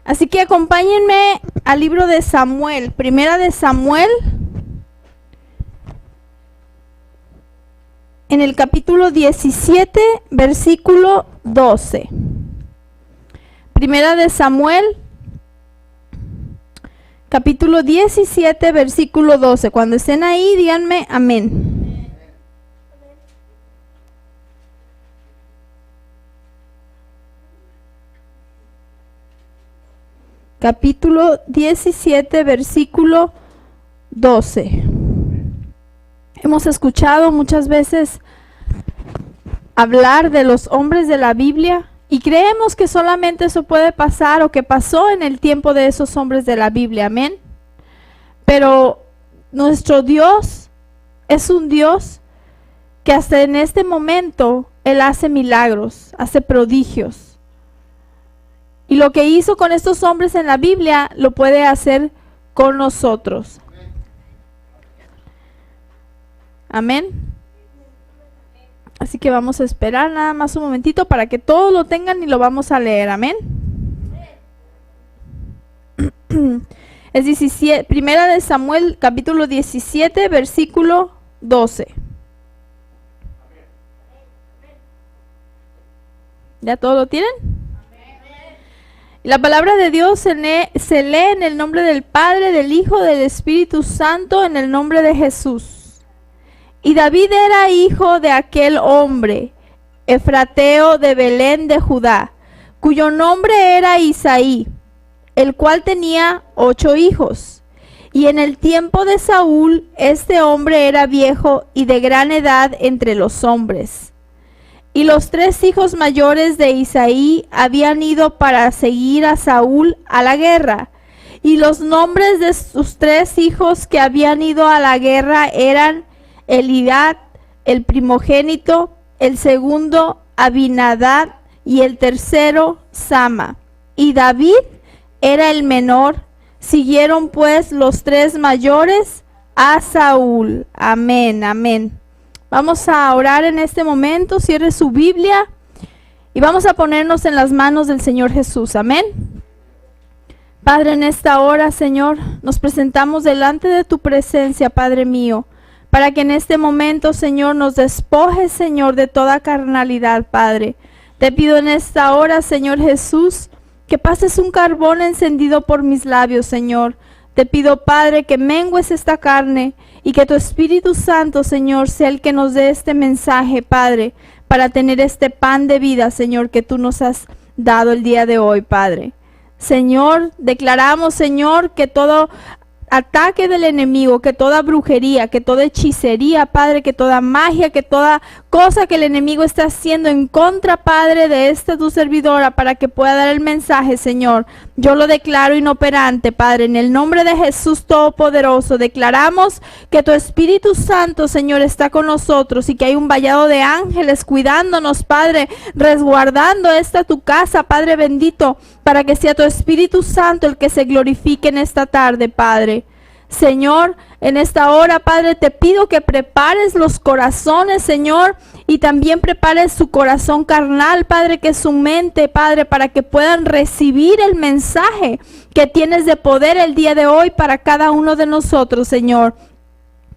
Así que acompáñenme al libro de Samuel, Primera de Samuel, en el capítulo 17, versículo 12. Primera de Samuel, capítulo 17, versículo 12. Cuando estén ahí, díganme amén. Capítulo 17, versículo 12. Hemos escuchado muchas veces hablar de los hombres de la Biblia y creemos que solamente eso puede pasar o que pasó en el tiempo de esos hombres de la Biblia, amén. Pero nuestro Dios es un Dios que hasta en este momento Él hace milagros, hace prodigios. Y lo que hizo con estos hombres en la Biblia, lo puede hacer con nosotros. Amén. Así que vamos a esperar nada más un momentito para que todos lo tengan y lo vamos a leer. Amén. Es 17, Primera de Samuel, capítulo 17, versículo 12. ¿Ya todos lo tienen? La palabra de Dios se lee en el nombre del Padre, del Hijo, del Espíritu Santo, en el nombre de Jesús. Y David era hijo de aquel hombre, efrateo de Belén de Judá, cuyo nombre era Isaí, el cual tenía 8 hijos. Y en el tiempo de Saúl, este hombre era viejo y de gran edad entre los hombres. Y los 3 hijos mayores de Isaí habían ido para seguir a Saúl a la guerra. Y los nombres de sus 3 hijos que habían ido a la guerra eran Elidad, el primogénito, el segundo Abinadab y el tercero Sama. Y David era el menor. Siguieron pues los 3 mayores a Saúl. Amén, amén. Vamos a orar en este momento, cierre su Biblia y vamos a ponernos en las manos del Señor Jesús, amén. Padre, en esta hora, Señor, nos presentamos delante de tu presencia, Padre mío, para que en este momento, Señor, nos despojes, Señor, de toda carnalidad, Padre. Te pido en esta hora, Señor Jesús, que pases un carbón encendido por mis labios, Señor. Te pido, Padre, que mengues esta carne y que tu Espíritu Santo, Señor, sea el que nos dé este mensaje, Padre, para tener este pan de vida, Señor, que tú nos has dado el día de hoy, Padre. Señor, declaramos, Señor, que todo ataque del enemigo, que toda brujería, que toda hechicería, Padre, que toda magia, que toda cosa que el enemigo está haciendo en contra, Padre, de esta tu servidora para que pueda dar el mensaje, Señor, yo lo declaro inoperante, Padre, en el nombre de Jesús Todopoderoso. Declaramos que tu Espíritu Santo, Señor, está con nosotros y que hay un vallado de ángeles cuidándonos, Padre, resguardando esta tu casa, Padre bendito, para que sea tu Espíritu Santo el que se glorifique en esta tarde, Padre. Señor, en esta hora, Padre, te pido que prepares los corazones, Señor, y también prepares su corazón carnal, Padre, que su mente, Padre, para que puedan recibir el mensaje que tienes de poder el día de hoy para cada uno de nosotros, Señor.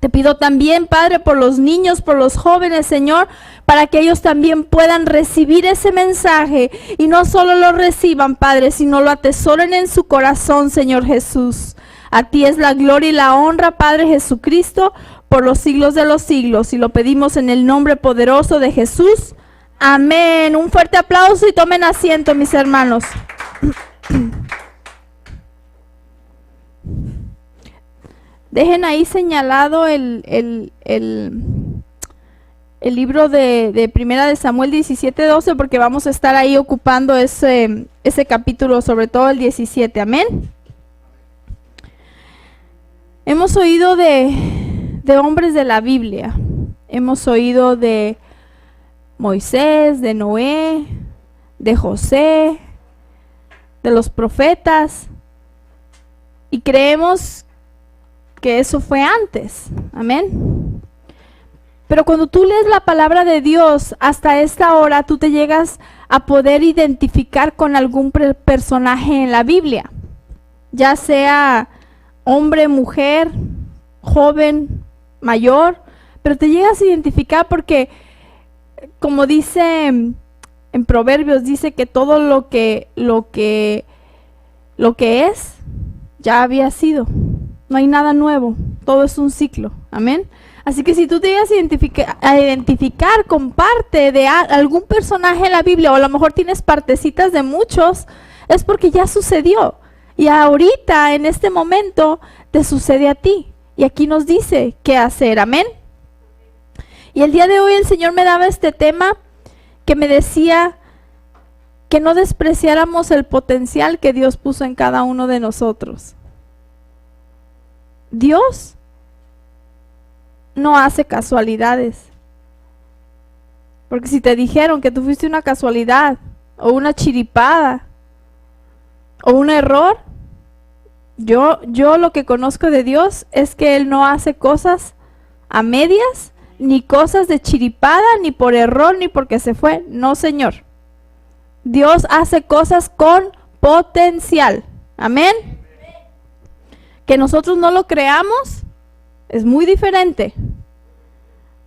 Te pido también, Padre, por los niños, por los jóvenes, Señor, para que ellos también puedan recibir ese mensaje y no solo lo reciban, Padre, sino lo atesoren en su corazón, Señor Jesús. A ti es la gloria y la honra, Padre Jesucristo, por los siglos de los siglos. Y lo pedimos en el nombre poderoso de Jesús. Amén. Un fuerte aplauso y tomen asiento, mis hermanos. Dejen ahí señalado el libro de Primera de Samuel 17:12, porque vamos a estar ahí ocupando ese capítulo, sobre todo el 17. Amén. Hemos oído de hombres de la Biblia. Hemos oído de Moisés, de Noé, de José, de los profetas. Y creemos que eso fue antes. Amén. Pero cuando tú lees la palabra de Dios, hasta esta hora tú te llegas a poder identificar con algún personaje en la Biblia, ya sea hombre, mujer, joven, mayor, pero te llegas a identificar porque, como dice en Proverbios, dice que todo lo que es, ya había sido. No hay nada nuevo, todo es un ciclo. Amén. Así que si tú te llegas a identificar con parte de algún personaje en la Biblia, o a lo mejor tienes partecitas de muchos, es porque ya sucedió. Y ahorita, en este momento, te sucede a ti. Y aquí nos dice qué hacer. Amén. Y el día de hoy el Señor me daba este tema que me decía que no despreciáramos el potencial que Dios puso en cada uno de nosotros. Dios no hace casualidades. Porque si te dijeron que tú fuiste una casualidad, o una chiripada, o un error, yo lo que conozco de Dios es que Él no hace cosas a medias, ni cosas de chiripada, ni por error, ni porque se fue. No, Señor. Dios hace cosas con potencial. Amén. Que nosotros no lo creamos es muy diferente.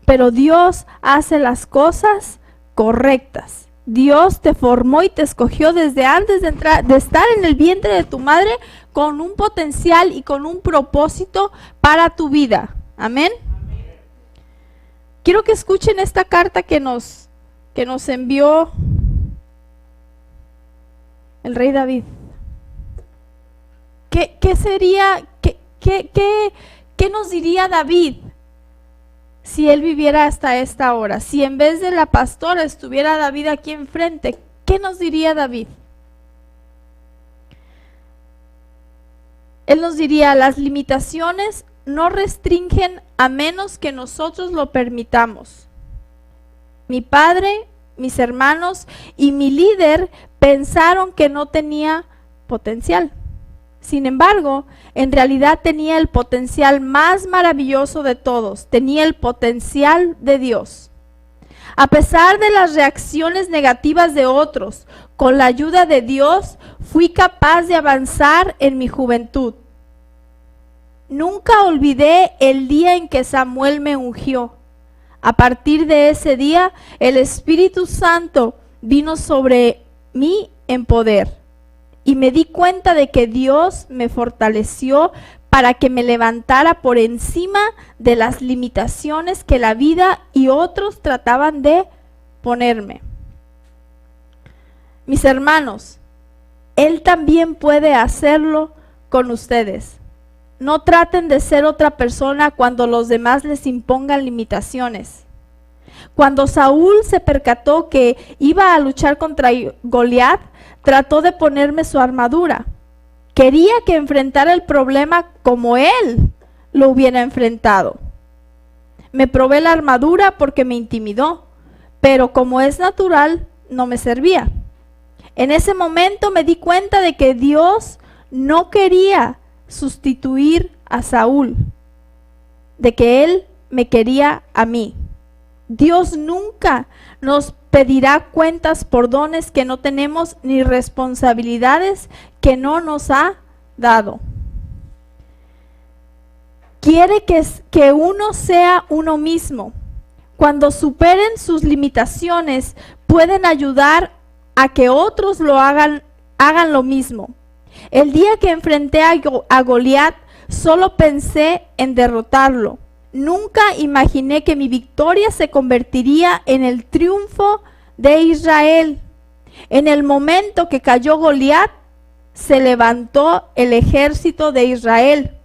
Pero Dios hace las cosas correctas. Dios te formó y te escogió desde antes de estar en el vientre de tu madre con un potencial y con un propósito para tu vida. Amén. Quiero que escuchen esta carta que nos envió el rey David. ¿Qué sería, qué nos diría David si él viviera hasta esta hora? Si en vez de la pastora estuviera David aquí enfrente, ¿qué nos diría David? Él nos diría: las limitaciones no restringen a menos que nosotros lo permitamos. Mi padre, mis hermanos y mi líder pensaron que no tenía potencial. Sin embargo, en realidad tenía el potencial más maravilloso de todos. Tenía el potencial de Dios. A pesar de las reacciones negativas de otros, con la ayuda de Dios, fui capaz de avanzar en mi juventud. Nunca olvidé el día en que Samuel me ungió. A partir de ese día, el Espíritu Santo vino sobre mí en poder. Y me di cuenta de que Dios me fortaleció para que me levantara por encima de las limitaciones que la vida y otros trataban de ponerme. Mis hermanos, Él también puede hacerlo con ustedes. No traten de ser otra persona cuando los demás les impongan limitaciones. Cuando Saúl se percató que iba a luchar contra Goliat, trató de ponerme su armadura. Quería que enfrentara el problema como él lo hubiera enfrentado. Me probé la armadura porque me intimidó, pero como es natural, no me servía. En ese momento me di cuenta de que Dios no quería sustituir a Saúl, de que Él me quería a mí. Dios nunca nos pedirá cuentas por dones que no tenemos ni responsabilidades que no nos ha dado. Quiere que uno sea uno mismo. Cuando superen sus limitaciones, pueden ayudar a que otros lo hagan lo mismo. El día que enfrenté a Goliat, solo pensé en derrotarlo. Nunca imaginé que mi victoria se convertiría en el triunfo de Israel. En el momento que cayó Goliat, se levantó el ejército de Israel.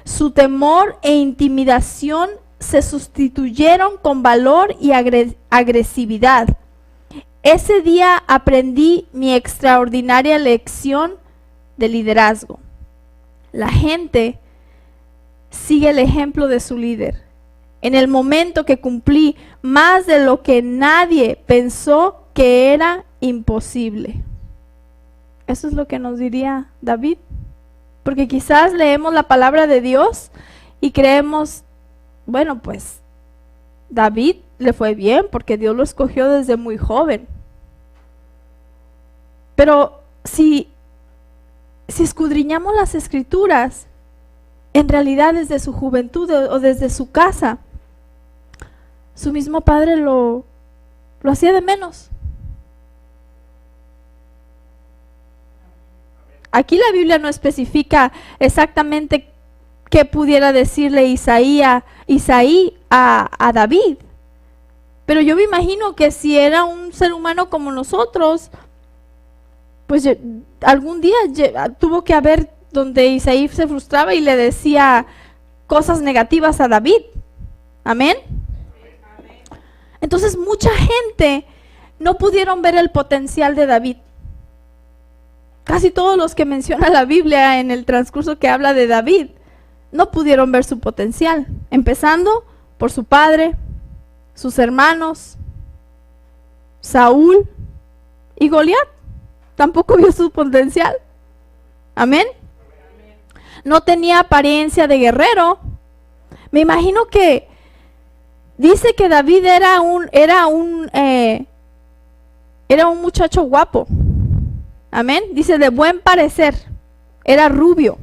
Su temor e intimidación se sustituyeron con valor y agresividad. Ese día aprendí mi extraordinaria lección de liderazgo. La gente sigue el ejemplo de su líder. En el momento que cumplí más de lo que nadie pensó que era imposible. Eso es lo que nos diría David. Porque quizás leemos la palabra de Dios y creemos, bueno, pues David le fue bien porque Dios lo escogió desde muy joven. Pero si escudriñamos las escrituras, en realidad desde su juventud o desde su casa, su mismo padre lo hacía de menos. Aquí la Biblia no especifica exactamente qué pudiera decirle Isaí a David. Pero yo me imagino que si era un ser humano como nosotros, pues algún día tuvo que haber donde Isaí se frustraba y le decía cosas negativas a David. Amén. Entonces mucha gente no pudieron ver el potencial de David. Casi todos los que menciona la Biblia en el transcurso que habla de David no pudieron ver su potencial, empezando por su padre, sus hermanos, Saúl y Goliat. Tampoco vio su potencial. Amén. No tenía apariencia de guerrero. Me imagino que dice que David era un muchacho guapo. Amén. Dice de buen parecer. Era rubio.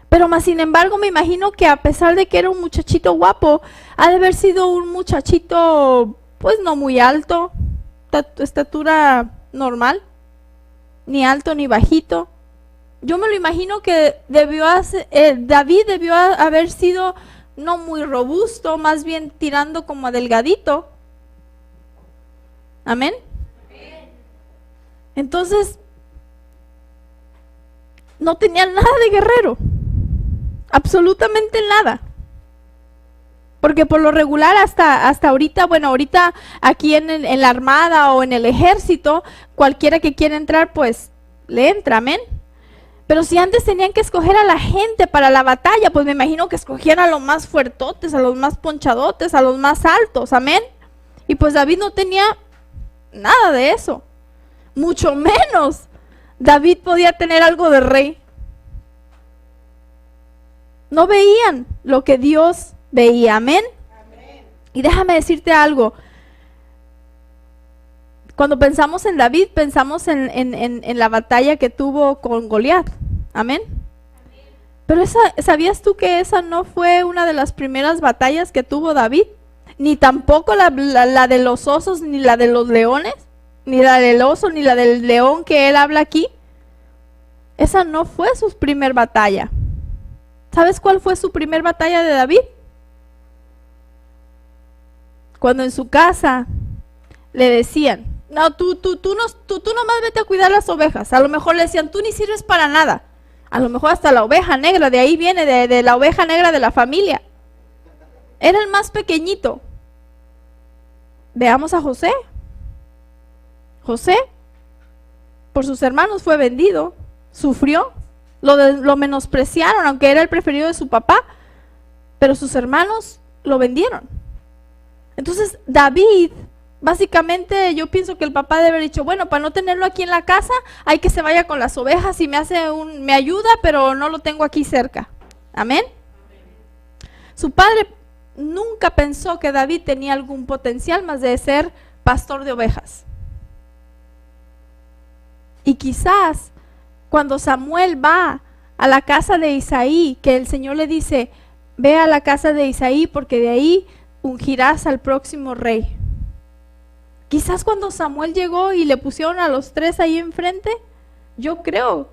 Pero más sin embargo me imagino que a pesar de que era un muchachito guapo, ha de haber sido un muchachito pues no muy alto, estatura normal, ni alto ni bajito. Yo me lo imagino que David debió haber sido no muy robusto, más bien tirando como a delgadito. Amén. Entonces, no tenía nada de guerrero, absolutamente nada. Porque por lo regular hasta ahorita, bueno, ahorita aquí en la armada o en el ejército, cualquiera que quiera entrar, pues le entra, amén. Pero si antes tenían que escoger a la gente para la batalla, pues me imagino que escogían a los más fuertotes, a los más ponchadotes, a los más altos, amén. Y pues David no tenía nada de eso, mucho menos David podía tener algo de rey. No veían lo que Dios veía, amén. Y déjame decirte algo. Cuando pensamos en David, pensamos en la batalla que tuvo con Goliat, amén. Pero ¿sabías tú que esa no fue una de las primeras batallas que tuvo David? Ni tampoco la de los osos, ni la de los leones, ni la del oso, ni la del león que él habla aquí. Esa no fue su primer batalla. ¿Sabes cuál fue su primer batalla de David? Cuando en su casa le decían, no, tú nomás vete a cuidar las ovejas. A lo mejor le decían, tú ni sirves para nada. A lo mejor hasta la oveja negra, de ahí viene, de la oveja negra de la familia. Era el más pequeñito. Veamos a José. José, por sus hermanos fue vendido, sufrió, lo menospreciaron, aunque era el preferido de su papá, pero sus hermanos lo vendieron. Entonces David, básicamente yo pienso que el papá debe haber dicho, bueno, para no tenerlo aquí en la casa, hay que se vaya con las ovejas y me ayuda, pero no lo tengo aquí cerca. Amén. Su padre nunca pensó que David tenía algún potencial más de ser pastor de ovejas. Y quizás cuando Samuel va a la casa de Isaí, que el Señor le dice, ve a la casa de Isaí porque de ahí ungirás al próximo rey. Quizás cuando Samuel llegó y le pusieron a los tres ahí enfrente, yo creo,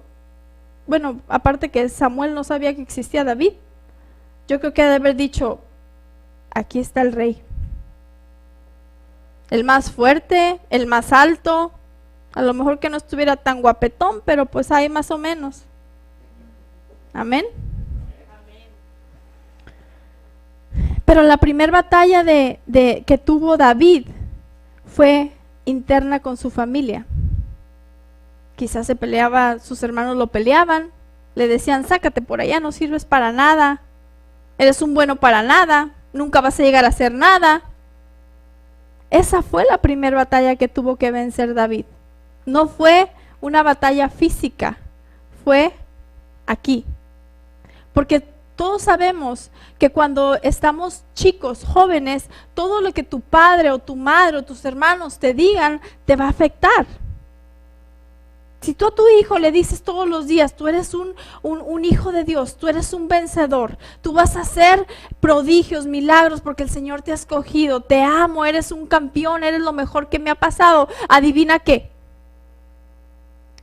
bueno, aparte que Samuel no sabía que existía David, yo creo que ha de haber dicho, aquí está el rey. El más fuerte, el más alto, a lo mejor que no estuviera tan guapetón, pero pues ahí más o menos. Amén. Pero la primera batalla que tuvo David fue interna con su familia. Quizás se peleaba, sus hermanos lo peleaban, le decían, sácate por allá, no sirves para nada, eres un bueno para nada, nunca vas a llegar a hacer nada. Esa fue la primera batalla que tuvo que vencer David. No fue una batalla física, fue aquí. Porque todos sabemos que cuando estamos chicos, jóvenes, todo lo que tu padre o tu madre o tus hermanos te digan te va a afectar. Si tú a tu hijo le dices todos los días, tú eres un hijo de Dios, tú eres un vencedor, tú vas a hacer prodigios, milagros porque el Señor te ha escogido, te amo, eres un campeón, eres lo mejor que me ha pasado, adivina qué.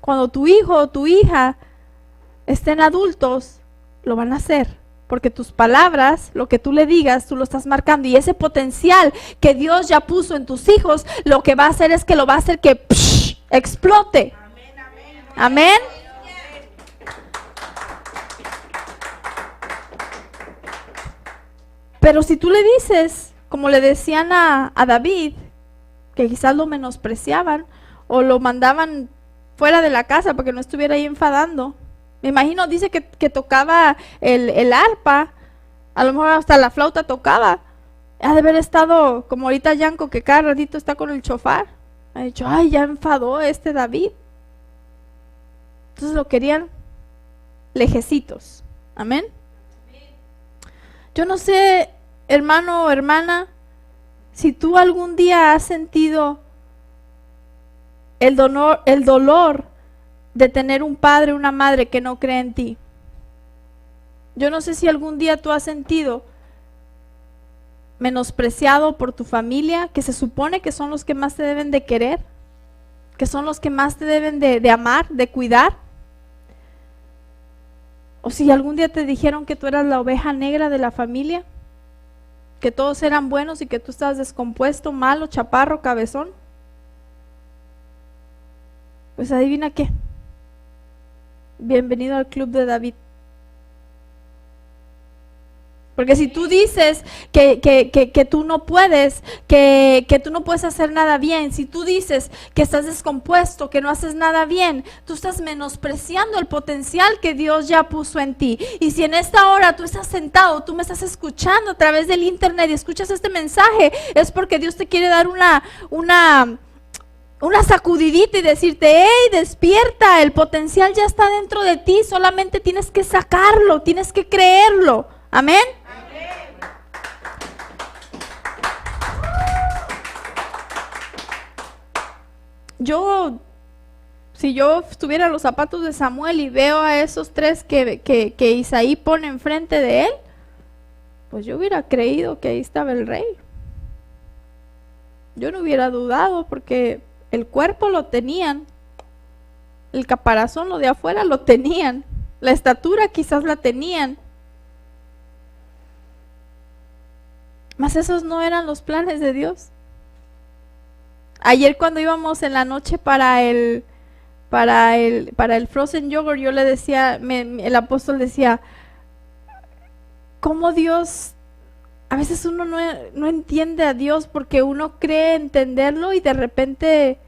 Cuando tu hijo o tu hija estén adultos, lo van a hacer, porque tus palabras, lo que tú le digas, tú lo estás marcando, y ese potencial que Dios ya puso en tus hijos, lo que va a hacer es que lo va a hacer que explote. Amén. Pero si tú le dices, como le decían a David, que quizás lo menospreciaban o lo mandaban fuera de la casa porque no estuviera ahí enfadando. Me imagino, dice que tocaba el arpa, a lo mejor hasta la flauta tocaba. Ha de haber estado como ahorita Yanko, que cada ratito está con el chofar. Ha dicho, ay, ya enfadó este David. Entonces lo querían lejecitos. Amén. Yo no sé, hermano o hermana, si tú algún día has sentido el dolor de tener un padre o una madre que no cree en ti. Yo no sé si algún día tú has sentido menospreciado por tu familia, que se supone que son los que más te deben de querer, que son los que más te deben de amar, de cuidar. O si algún día te dijeron que tú eras la oveja negra de la familia, que todos eran buenos y que tú estabas descompuesto, malo, chaparro, cabezón. Pues adivina qué. Bienvenido al club de David. Porque si tú dices que tú no puedes, que tú no puedes hacer nada bien, si tú dices que estás descompuesto, que no haces nada bien, tú estás menospreciando el potencial que Dios ya puso en ti. Y si en esta hora tú estás sentado, tú me estás escuchando a través del internet y escuchas este mensaje, es porque Dios te quiere dar una sacudidita y decirte, hey, despierta, el potencial ya está dentro de ti, solamente tienes que sacarlo, tienes que creerlo. Amén. Si yo estuviera en los zapatos de Samuel y veo a esos tres que Isaí pone enfrente de él, pues yo hubiera creído que ahí estaba el rey. Yo no hubiera dudado porque el cuerpo lo tenían, el caparazón, lo de afuera lo tenían, la estatura quizás la tenían. Mas esos no eran los planes de Dios. Ayer cuando íbamos en la noche para el frozen yogurt, yo le decía, el apóstol decía, cómo Dios, a veces uno no entiende a Dios porque uno cree entenderlo y de repente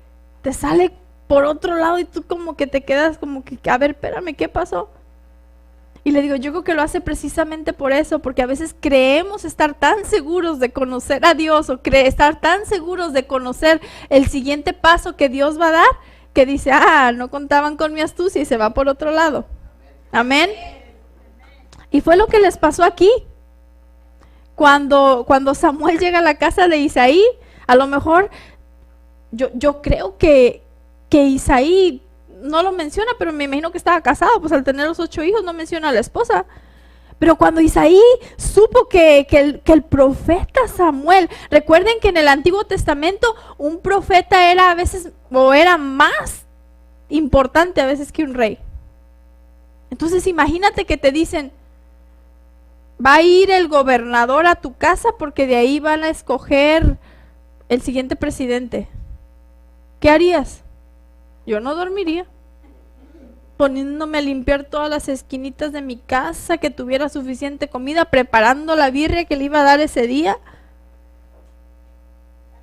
te sale por otro lado y tú como que te quedas como que, a ver, espérame, ¿qué pasó? Y le digo, yo creo que lo hace precisamente por eso, porque a veces creemos estar tan seguros de conocer a Dios o estar tan seguros de conocer el siguiente paso que Dios va a dar, que dice, no contaban con mi astucia y se va por otro lado. Amén. Y fue lo que les pasó aquí. Cuando Samuel llega a la casa de Isaí, a lo mejor yo creo que Isaí no lo menciona, pero me imagino que estaba casado, pues al tener los 8 hijos no menciona a la esposa. Pero cuando Isaí supo que el profeta Samuel, recuerden que en el Antiguo Testamento un profeta era a veces, o era más importante a veces que un rey. Entonces imagínate que te dicen, va a ir el gobernador a tu casa porque de ahí van a escoger el siguiente presidente. ¿Qué harías? Yo no dormiría, poniéndome a limpiar todas las esquinitas de mi casa, que tuviera suficiente comida, preparando la birria que le iba a dar ese día.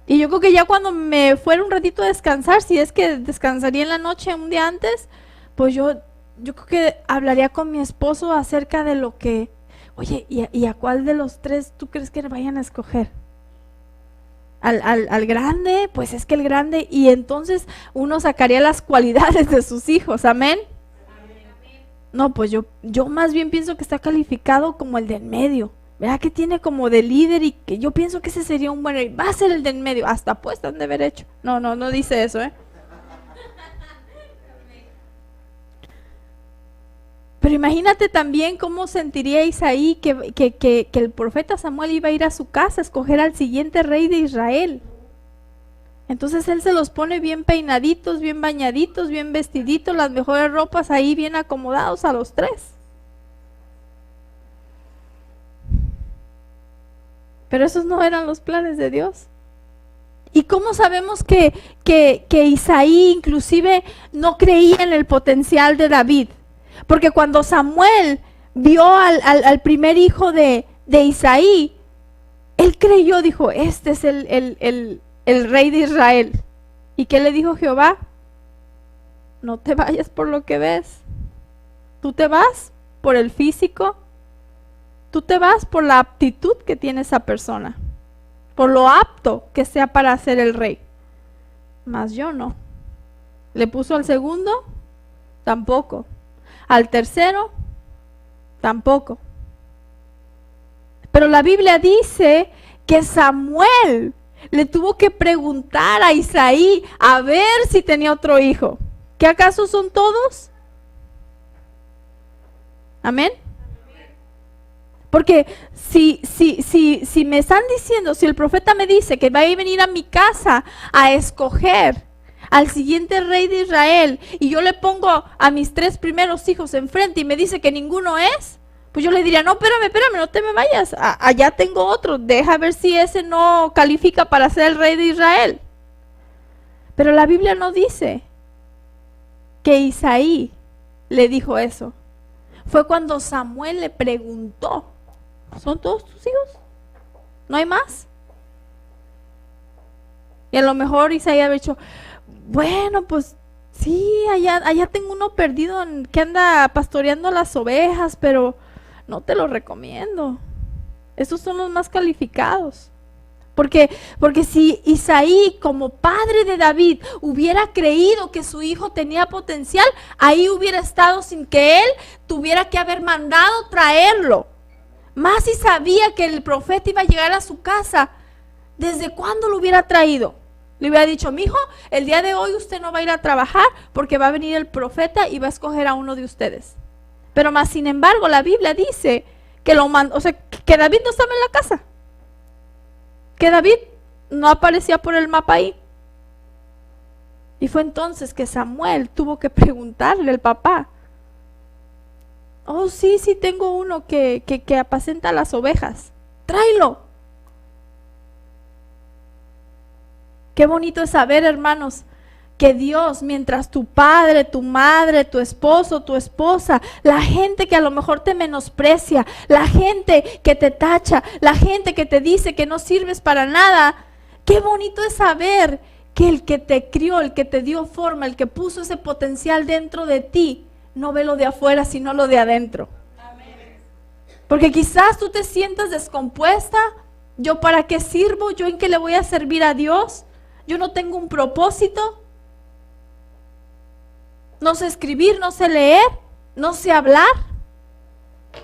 Y yo creo que ya cuando me fuera un ratito a descansar, si es que descansaría en la noche un día antes, pues yo creo que hablaría con mi esposo acerca de lo que, oye, ¿y a cuál de los 3 tú crees que vayan a escoger? Al grande, pues es que el grande, y entonces uno sacaría las cualidades de sus hijos, amén. No, pues yo más bien pienso que está calificado como el del medio. ¿Verdad que tiene como de líder y que yo pienso que ese sería un buen rey? Va a ser el del medio. Hasta pues han de haber hecho. No dice eso, ¿eh? Pero imagínate también cómo sentiría Isaí que el profeta Samuel iba a ir a su casa a escoger al siguiente rey de Israel. Entonces él se los pone bien peinaditos, bien bañaditos, bien vestiditos, las mejores ropas ahí bien acomodados a los tres. Pero esos no eran los planes de Dios. ¿Y cómo sabemos que Isaí inclusive no creía en el potencial de David? Porque cuando Samuel vio al primer hijo de Isaí, él creyó, dijo, este es el rey de Israel. ¿Y qué le dijo Jehová? No te vayas por lo que ves. Tú te vas por el físico. Tú te vas por la aptitud que tiene esa persona, por lo apto que sea para ser el rey. Mas yo no. Le puso al segundo, tampoco. Al tercero, tampoco. Pero la Biblia dice que Samuel le tuvo que preguntar a Isaí a ver si tenía otro hijo. ¿Qué acaso son todos? Amén. Porque si me están diciendo, si el profeta me dice que va a venir a mi casa a escoger al siguiente rey de Israel y yo le pongo a mis 3 primeros hijos enfrente y me dice que ninguno es, pues yo le diría, no, espérame, no te me vayas, allá tengo otro, deja ver si ese no califica para ser el rey de Israel. Pero la Biblia no dice que Isaí le dijo eso. Fue cuando Samuel le preguntó, ¿son todos tus hijos? ¿No hay más? Y a lo mejor Isaí había dicho, bueno, pues sí, allá tengo uno perdido que anda pastoreando las ovejas, pero no te lo recomiendo. Esos son los más calificados. Porque si Isaí, como padre de David, hubiera creído que su hijo tenía potencial, ahí hubiera estado sin que él tuviera que haber mandado traerlo. Más si sabía que el profeta iba a llegar a su casa, ¿desde cuándo lo hubiera traído? Le hubiera dicho, mijo, el día de hoy usted no va a ir a trabajar porque va a venir el profeta y va a escoger a uno de ustedes. Pero más sin embargo, la Biblia dice que lo mandó, o sea, que David no estaba en la casa. Que David no aparecía por el mapa ahí. Y fue entonces que Samuel tuvo que preguntarle al papá, oh sí, tengo uno que apacenta las ovejas, tráelo. Qué bonito es saber, hermanos, que Dios, mientras tu padre, tu madre, tu esposo, tu esposa, la gente que a lo mejor te menosprecia, la gente que te tacha, la gente que te dice que no sirves para nada, qué bonito es saber que el que te crió, el que te dio forma, el que puso ese potencial dentro de ti, no ve lo de afuera, sino lo de adentro. Porque quizás tú te sientas descompuesta, ¿yo para qué sirvo? ¿Yo en qué le voy a servir a Dios? ¿Yo no tengo un propósito? No sé escribir, no sé leer, no sé hablar,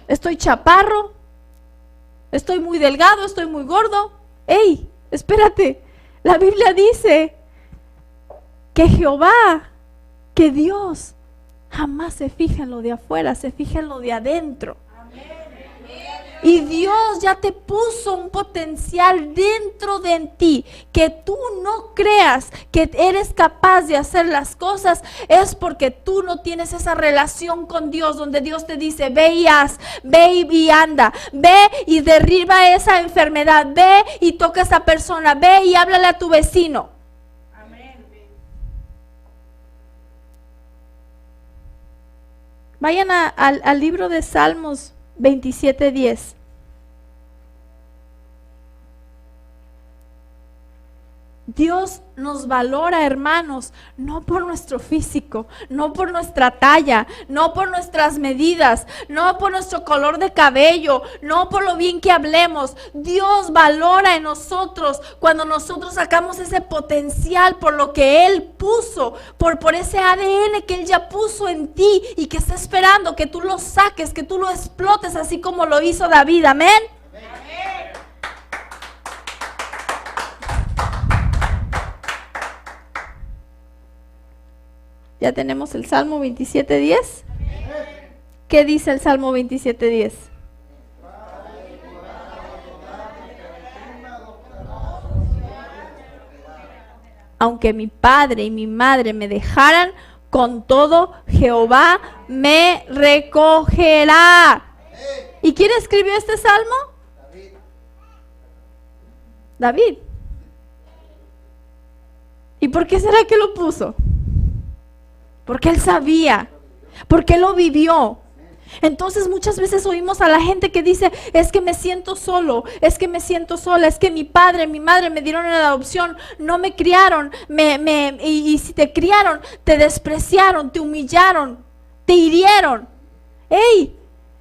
estoy chaparro, estoy muy delgado, estoy muy gordo. ¡Ey! Espérate, la Biblia dice que Jehová, que Dios jamás se fija en lo de afuera, se fija en lo de adentro. Y Dios ya te puso un potencial dentro de ti, que tú no creas que eres capaz de hacer las cosas, es porque tú no tienes esa relación con Dios, donde Dios te dice, ve y haz, ve y anda, ve y derriba esa enfermedad, ve y toca a esa persona, ve y háblale a tu vecino. Vayan al libro de Salmos 27:10. Dios nos valora, hermanos, no por nuestro físico, no por nuestra talla, no por nuestras medidas, no por nuestro color de cabello, no por lo bien que hablemos. Dios valora en nosotros cuando nosotros sacamos ese potencial por lo que Él puso, por ese ADN que Él ya puso en ti y que está esperando que tú lo saques, que tú lo explotes así como lo hizo David. Amén. Ya tenemos el Salmo 27:10. ¿Qué dice el Salmo 27:10? Aunque mi padre y mi madre me dejaran, con todo Jehová me recogerá. ¿Y quién escribió este salmo? David. ¿Y por qué será que lo puso? Porque él sabía, porque él lo vivió. Entonces muchas veces oímos a la gente que dice, es que me siento solo, es que me siento sola, es que mi padre, mi madre me dieron en adopción, no me criaron, y si te criaron, te despreciaron, te humillaron, te hirieron. ¡Ey!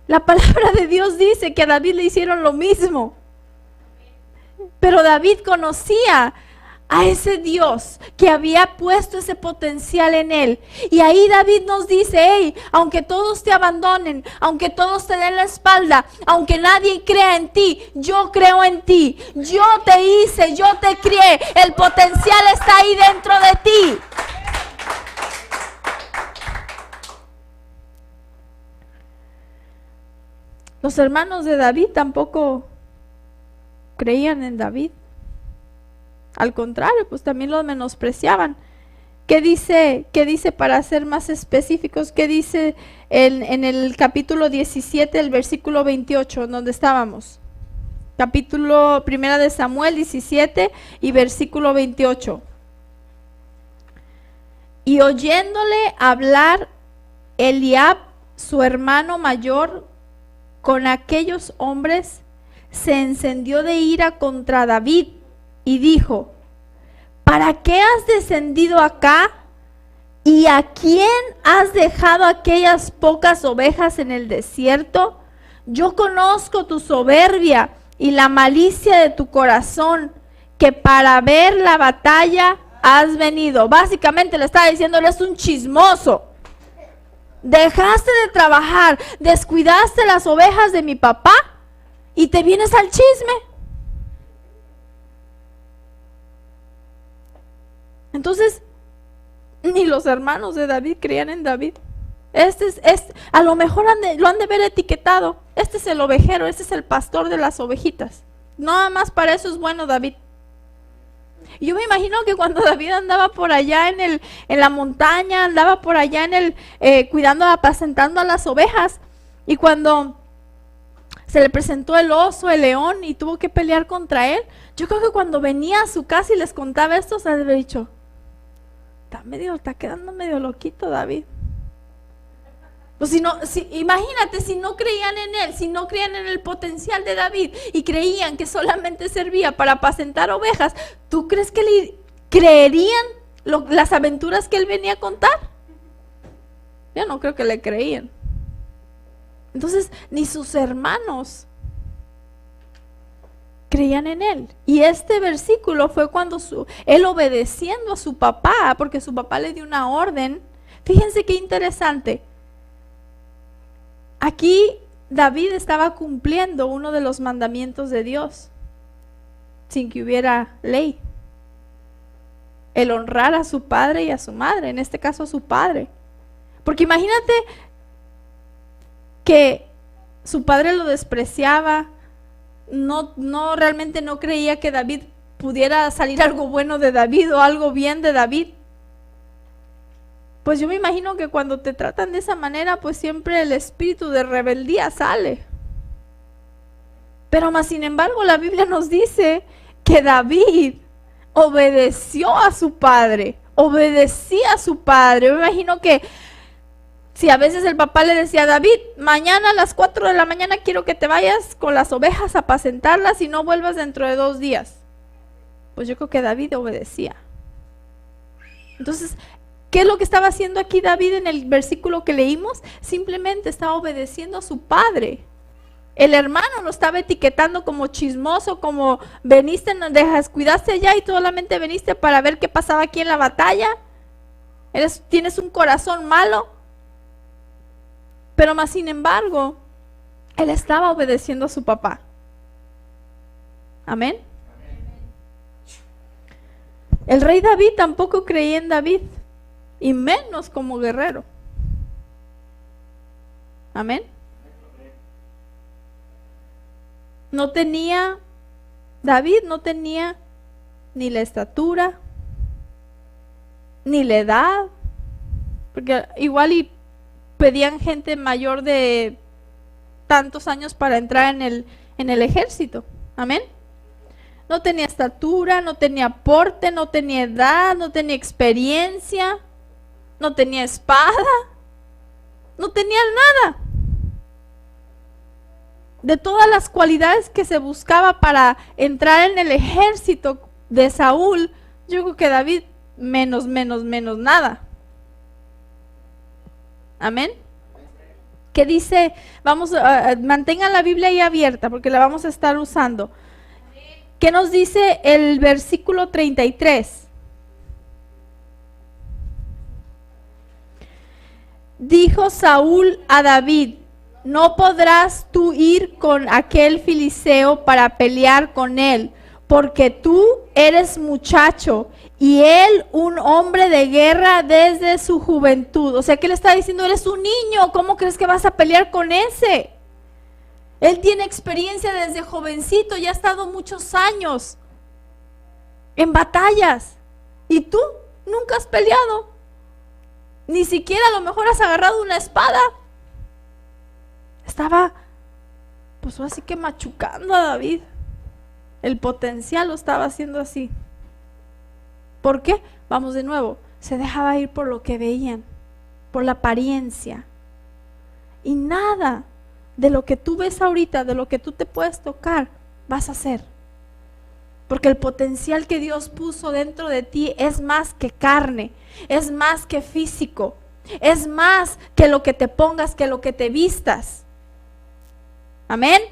La palabra de Dios dice que a David le hicieron lo mismo. Pero David conocía a ese Dios que había puesto ese potencial en él. Y ahí David nos dice, hey, aunque todos te abandonen, aunque todos te den la espalda, aunque nadie crea en ti, yo creo en ti. Yo te hice, yo te crié, el potencial está ahí dentro de ti. Los hermanos de David tampoco creían en David. Al contrario, pues también lo menospreciaban. ¿Qué dice para ser más específicos? ¿Qué dice en el capítulo 17, el versículo 28, donde estábamos? Capítulo 1 de Samuel 17 y versículo 28. Y oyéndole hablar Eliab, su hermano mayor, con aquellos hombres, se encendió de ira contra David y dijo, ¿para qué has descendido acá? ¿Y a quién has dejado aquellas pocas ovejas en el desierto? Yo conozco tu soberbia y la malicia de tu corazón, que para ver la batalla has venido. Básicamente le estaba diciendo, eres un chismoso. Dejaste de trabajar, descuidaste las ovejas de mi papá y te vienes al chisme. Entonces, ni los hermanos de David creían en David. A lo mejor lo han de ver etiquetado. Este es el ovejero, este es el pastor de las ovejitas. Nada más para eso es bueno David. Y yo me imagino que cuando David andaba por allá en la montaña, andaba por allá cuidando, apacentando a las ovejas, y cuando se le presentó el oso, el león, y tuvo que pelear contra él, yo creo que cuando venía a su casa y les contaba esto, se había dicho, está quedando medio loquito David. Pues imagínate, si no creían en él, si no creían en el potencial de David y creían que solamente servía para apacentar ovejas, ¿tú crees que le creerían las aventuras que él venía a contar? Yo no creo que le creían. Entonces, ni sus hermanos creían en él. Y este versículo fue cuando él, obedeciendo a su papá, porque su papá le dio una orden. Fíjense qué interesante. Aquí David estaba cumpliendo uno de los mandamientos de Dios, sin que hubiera ley. El honrar a su padre y a su madre, en este caso a su padre. Porque imagínate que su padre lo despreciaba, realmente no creía que David pudiera salir algo bueno de David o algo bien de David. Pues yo me imagino que cuando te tratan de esa manera, pues siempre el espíritu de rebeldía sale. Pero más sin embargo, la Biblia nos dice que David obedeció a su padre, obedecía a su padre. Yo me imagino que si a veces el papá le decía a David, mañana a las 4 de la mañana quiero que te vayas con las ovejas a apacentarlas y no vuelvas dentro de 2 días. Pues yo creo que David obedecía. Entonces, ¿qué es lo que estaba haciendo aquí David en el versículo que leímos? Simplemente estaba obedeciendo a su padre. El hermano lo estaba etiquetando como chismoso, como veniste, no descuidaste ya y solamente veniste para ver qué pasaba aquí en la batalla. Tienes un corazón malo. Pero más sin embargo, él estaba obedeciendo a su papá. Amén. El rey David tampoco creía en David, y menos como guerrero. Amén. David no tenía ni la estatura, ni la edad, porque igual y pedían gente mayor de tantos años para entrar en el ejército. Amén. No tenía estatura, no tenía porte, no tenía edad, no tenía experiencia, no tenía espada, no tenía nada. De todas las cualidades que se buscaba para entrar en el ejército de Saúl, yo creo que David menos nada. Amén. ¿Qué dice? Mantengan la Biblia ahí abierta porque la vamos a estar usando. ¿Qué nos dice el versículo 33? Dijo Saúl a David: no podrás tú ir con aquel filisteo para pelear con él, porque tú eres muchacho y él un hombre de guerra desde su juventud. O sea, que le está diciendo, eres un niño, ¿cómo crees que vas a pelear con ese? Él tiene experiencia desde jovencito y ha estado muchos años en batallas. Y tú nunca has peleado. Ni siquiera a lo mejor has agarrado una espada. Estaba, pues así que machucando a David. El potencial lo estaba haciendo así. ¿Por qué? Vamos de nuevo. Se dejaba ir por lo que veían, por la apariencia. Y nada de lo que tú ves ahorita, de lo que tú te puedes tocar, vas a hacer. Porque el potencial que Dios puso dentro de ti es más que carne, es más que físico, es más que lo que te pongas, que lo que te vistas. Amén.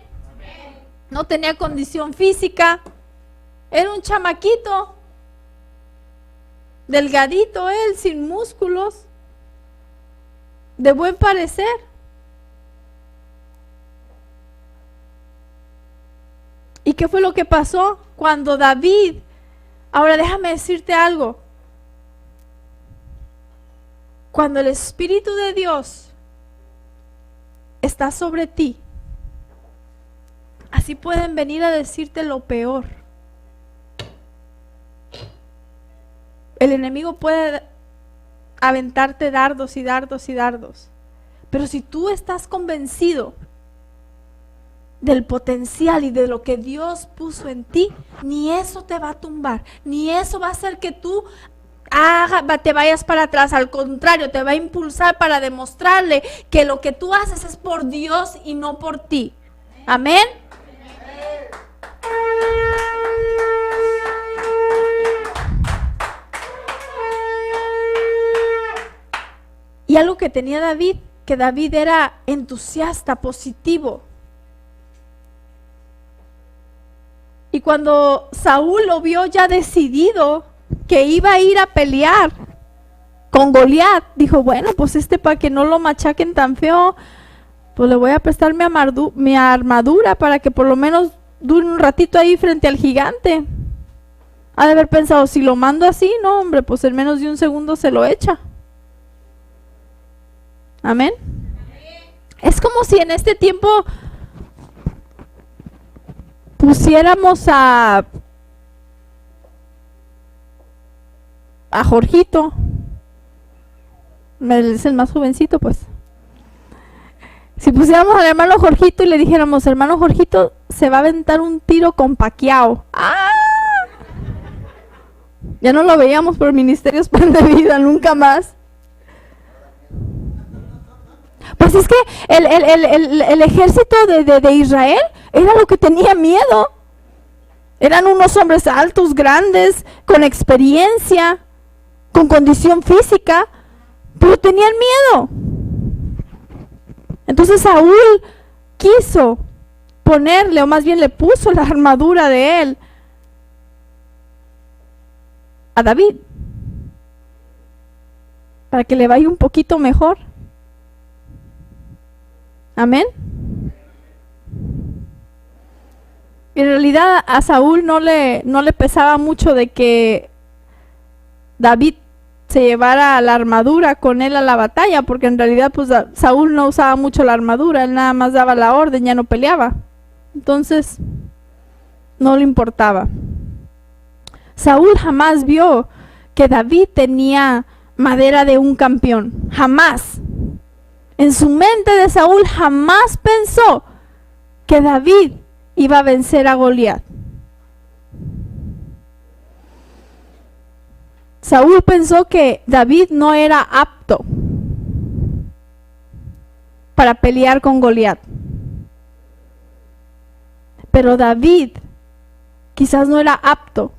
No tenía condición física, era un chamaquito, delgadito él, sin músculos, de buen parecer. ¿Y qué fue lo que pasó? Cuando David, ahora déjame decirte algo, cuando el Espíritu de Dios está sobre ti, así pueden venir a decirte lo peor. El enemigo puede aventarte dardos y dardos y dardos, pero si tú estás convencido del potencial y de lo que Dios puso en ti, ni eso te va a tumbar, ni eso va a hacer que tú te vayas para atrás. Al contrario, te va a impulsar para demostrarle que lo que tú haces es por Dios y no por ti. Amén. Y algo que tenía David, que David era entusiasta, positivo. Y cuando Saúl lo vio ya decidido que iba a ir a pelear con Goliat, dijo, bueno, pues para que no lo machaquen tan feo, pues le voy a prestar mi armadura para que por lo menos dure un ratito ahí frente al gigante. Ha de haber pensado, si lo mando así, no hombre, pues en menos de un segundo se lo echa. Amén. Es como si en este tiempo pusiéramos a Jorgito, es el más jovencito, pues. Si pusiéramos al hermano Jorgito y le dijéramos, hermano Jorgito, se va a aventar un tiro con Pacquiao. ¡Ah! Ya no lo veíamos por Ministerios Pan de Vida, nunca más. Pues es que el ejército de Israel era lo que tenía miedo. Eran unos hombres altos, grandes, con experiencia, con condición física, pero tenían miedo. Entonces Saúl quiso ponerle, o más bien le puso la armadura de él a David, para que le vaya un poquito mejor. Amén. En realidad a Saúl no le pesaba mucho de que David se llevara la armadura con él a la batalla, porque en realidad pues Saúl no usaba mucho la armadura, él nada más daba la orden, ya no peleaba. Entonces no le importaba. Saúl jamás vio que David tenía madera de un campeón, jamás. En su mente de Saúl jamás pensó que David iba a vencer a Goliat. Saúl pensó que David no era apto para pelear con Goliat. Pero David quizás no era apto,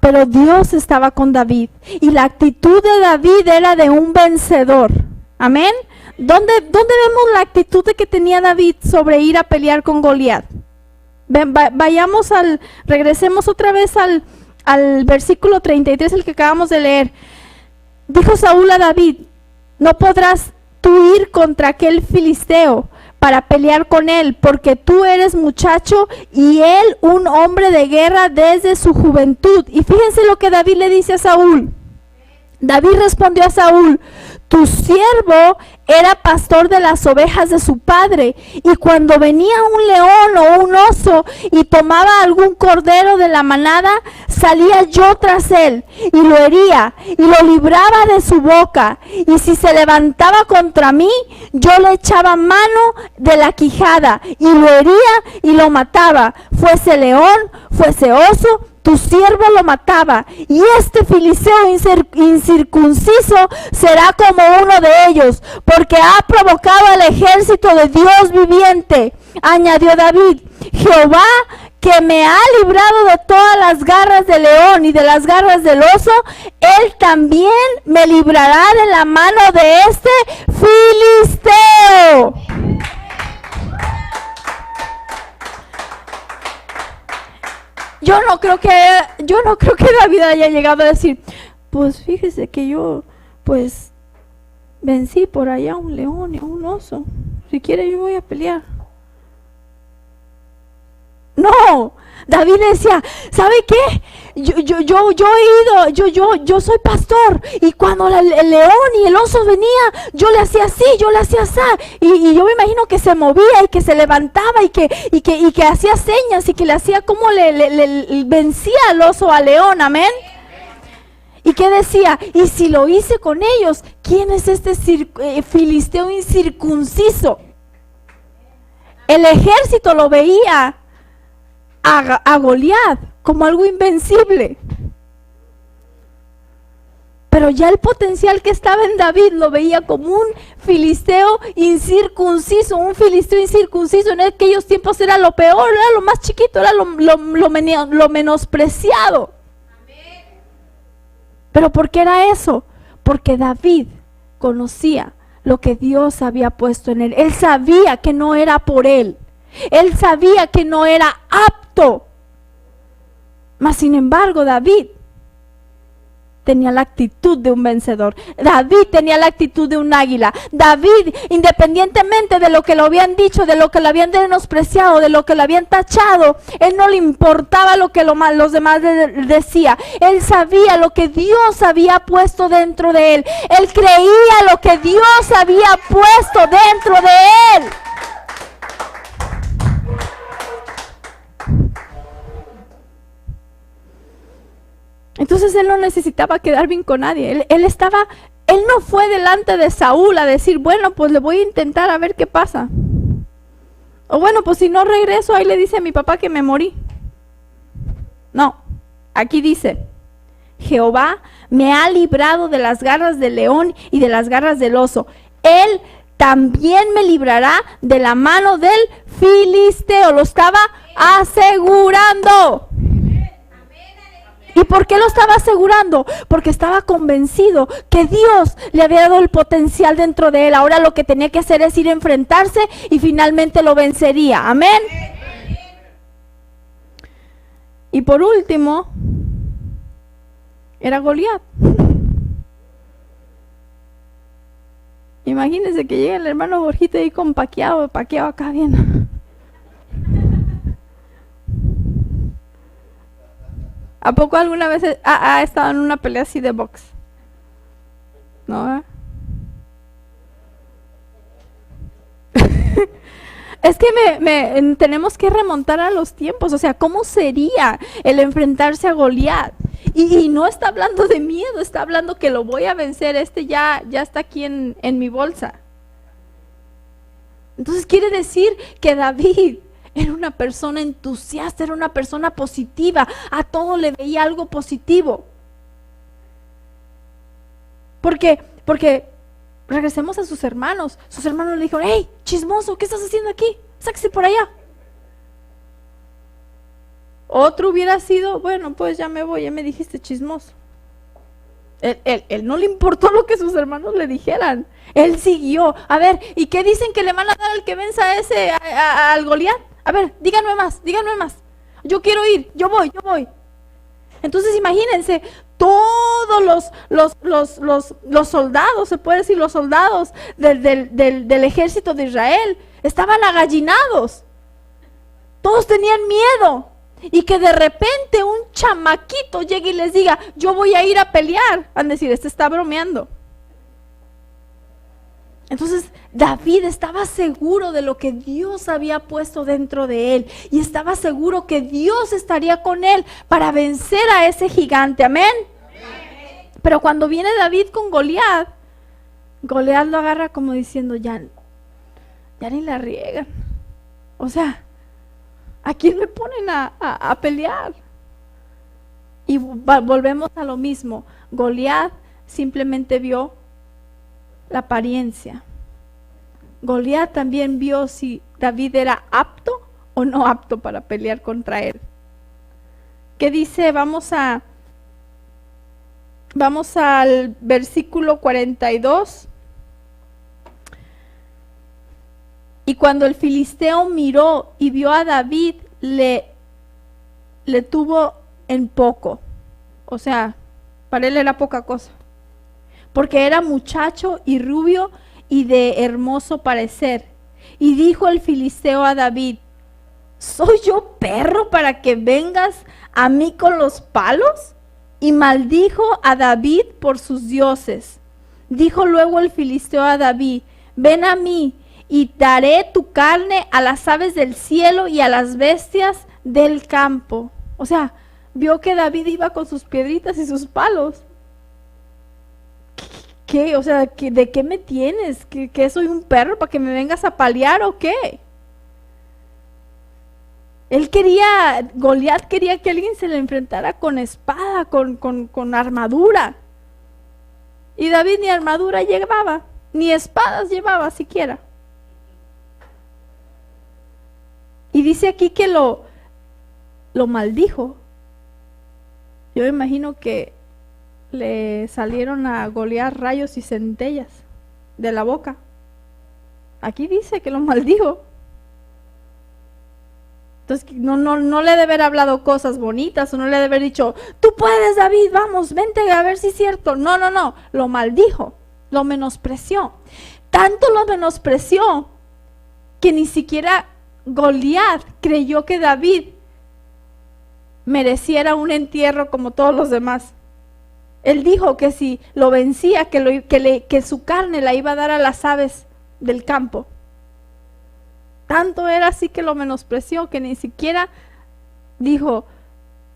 pero Dios estaba con David y la actitud de David era de un vencedor. Amén. ¿Dónde vemos la actitud de que tenía David sobre ir a pelear con Goliat? Regresemos otra vez al versículo 33, el que acabamos de leer. Dijo Saúl a David: no podrás tú ir contra aquel filisteo para pelear con él, porque tú eres muchacho y él un hombre de guerra desde su juventud. Y fíjense lo que David le dice a Saúl. David respondió a Saúl: tu siervo era pastor de las ovejas de su padre, y cuando venía un león o un oso y tomaba algún cordero de la manada, salía yo tras él y lo hería y lo libraba de su boca, y si se levantaba contra mí, yo le echaba mano de la quijada y lo hería y lo mataba, fuese león, fuese oso, tu siervo lo mataba, y este filisteo incircunciso será como uno de ellos, porque ha provocado al ejército de Dios viviente. Añadió David: Jehová, que me ha librado de todas las garras del león y de las garras del oso, él también me librará de la mano de este filisteo. Yo no creo que David haya llegado a decir: pues fíjese que yo pues vencí por allá a un león y a un oso, si quiere yo voy a pelear. No, David decía: ¿sabe qué? Yo soy pastor, y cuando el león y el oso venía, yo le hacía así, yo le hacía así, y yo me imagino que se movía y que se levantaba y que hacía señas y que le hacía como le vencía al oso, al león. Amén. ¿Y qué decía? Y si lo hice con ellos, ¿quién es este filisteo incircunciso? El ejército lo veía a Goliat como algo invencible, pero ya el potencial que estaba en David lo veía como un filisteo incircunciso. Un filisteo incircunciso en aquellos tiempos era lo peor, era lo más chiquito, era lo menospreciado. ¿Pero por qué era eso? Porque David conocía lo que Dios había puesto en él. Él sabía que no era por él. Él sabía que no era apto. Mas sin embargo, David tenía la actitud de un vencedor. David tenía la actitud de un águila. David, independientemente de lo que lo habían dicho, de lo que lo habían menospreciado, de lo que lo habían tachado, él no le importaba lo que los demás decían. Él sabía lo que Dios había puesto dentro de él. Él creía lo que Dios había puesto dentro de él. Entonces él no necesitaba quedar bien con nadie. Él no fue delante de Saúl a decir: bueno, pues le voy a intentar a ver qué pasa. O bueno, pues si no regreso, ahí le dice a mi papá que me morí. No, aquí dice: Jehová me ha librado de las garras del león y de las garras del oso. Él también me librará de la mano del filisteo. Lo estaba Asegurando. ¿Y por qué lo estaba asegurando? Porque estaba convencido que Dios le había dado el potencial dentro de él. Ahora lo que tenía que hacer es ir a enfrentarse y finalmente lo vencería. Amén. Y por último, era Goliat. Imagínense que llega el hermano Jorgito ahí con paqueado acá bien. ¿A poco alguna vez ha estado en una pelea así de box? ¿No? Es que tenemos que remontar a los tiempos. O sea, ¿cómo sería el enfrentarse a Goliat? Y no está hablando de miedo, está hablando que lo voy a vencer. Ya está aquí en mi bolsa. Entonces quiere decir que David era una persona entusiasta, era una persona positiva, a todo le veía algo positivo. Porque regresemos a sus hermanos le dijeron: hey, chismoso, ¿qué estás haciendo aquí? Sáquese por allá. Otro hubiera sido: bueno, pues ya me voy, ya me dijiste chismoso. Él no le importó lo que sus hermanos le dijeran. Él siguió. A ver, ¿y qué dicen que le van a dar al que venza al Goliat? A ver, díganme más. Yo quiero ir, yo voy. Entonces imagínense, todos los soldados, se puede decir, los soldados del ejército de Israel estaban agallinados. Todos tenían miedo. Y que de repente un chamaquito llegue y les diga: yo voy a ir a pelear. Van a decir: este está bromeando. Entonces David estaba seguro de lo que Dios había puesto dentro de él. Y estaba seguro que Dios estaría con él para vencer a ese gigante. Amén. Pero cuando viene David con Goliat lo agarra como diciendo: ya ni la riegan. O sea, ¿a quién me ponen a pelear? Y volvemos a lo mismo. Goliat simplemente vio la apariencia. Goliat también vio si David era apto o no apto para pelear contra él. ¿Qué dice? Vamos al versículo 42. Y cuando el filisteo miró y vio a David, le tuvo en poco. O sea, para él era poca cosa. Porque era muchacho y rubio y de hermoso parecer. Y dijo el filisteo a David: ¿soy yo perro para que vengas a mí con los palos? Y maldijo a David por sus dioses. Dijo luego el filisteo a David: ven a mí, y daré tu carne a las aves del cielo y a las bestias del campo. O sea, vio que David iba con sus piedritas y sus palos. ¿Qué? O sea, ¿de qué me tienes? ¿Que soy un perro para que me vengas a palear o qué? Goliat quería que alguien se le enfrentara con espada, con armadura. Y David ni armadura llevaba, ni espadas llevaba siquiera. Y dice aquí que lo maldijo. Yo me imagino que le salieron a Goliat rayos y centellas de la boca. Aquí dice que lo maldijo. Entonces no le debe haber hablado cosas bonitas, o no le debe haber dicho: tú puedes, David, vamos, vente a ver si es cierto. No, lo maldijo, lo menospreció. Tanto lo menospreció que ni siquiera Goliat creyó que David mereciera un entierro como todos los demás. Él dijo que si lo vencía, que su carne la iba a dar a las aves del campo. Tanto era así que lo menospreció que ni siquiera dijo: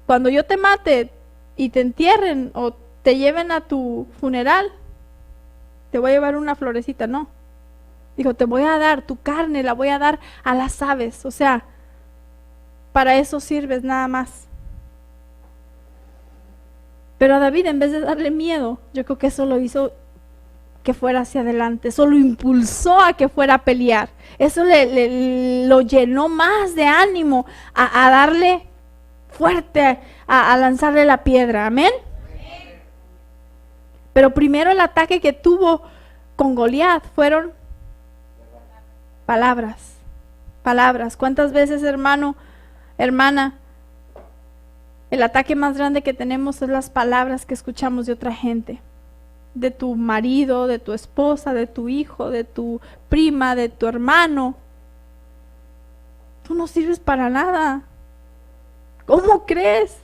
cuando yo te mate y te entierren o te lleven a tu funeral, te voy a llevar una florecita. No, dijo: te voy a dar tu carne, la voy a dar a las aves. O sea, para eso sirves nada más. Pero a David, en vez de darle miedo, yo creo que eso lo hizo que fuera hacia adelante, eso lo impulsó a que fuera a pelear, eso lo llenó más de ánimo a darle fuerte, a lanzarle la piedra, amén. Pero primero el ataque que tuvo con Goliat fueron palabras. ¿Cuántas veces, hermano, hermana, el ataque más grande que tenemos es las palabras que escuchamos de otra gente? De tu marido, de tu esposa, de tu hijo, de tu prima, de tu hermano. Tú no sirves para nada. ¿Cómo crees?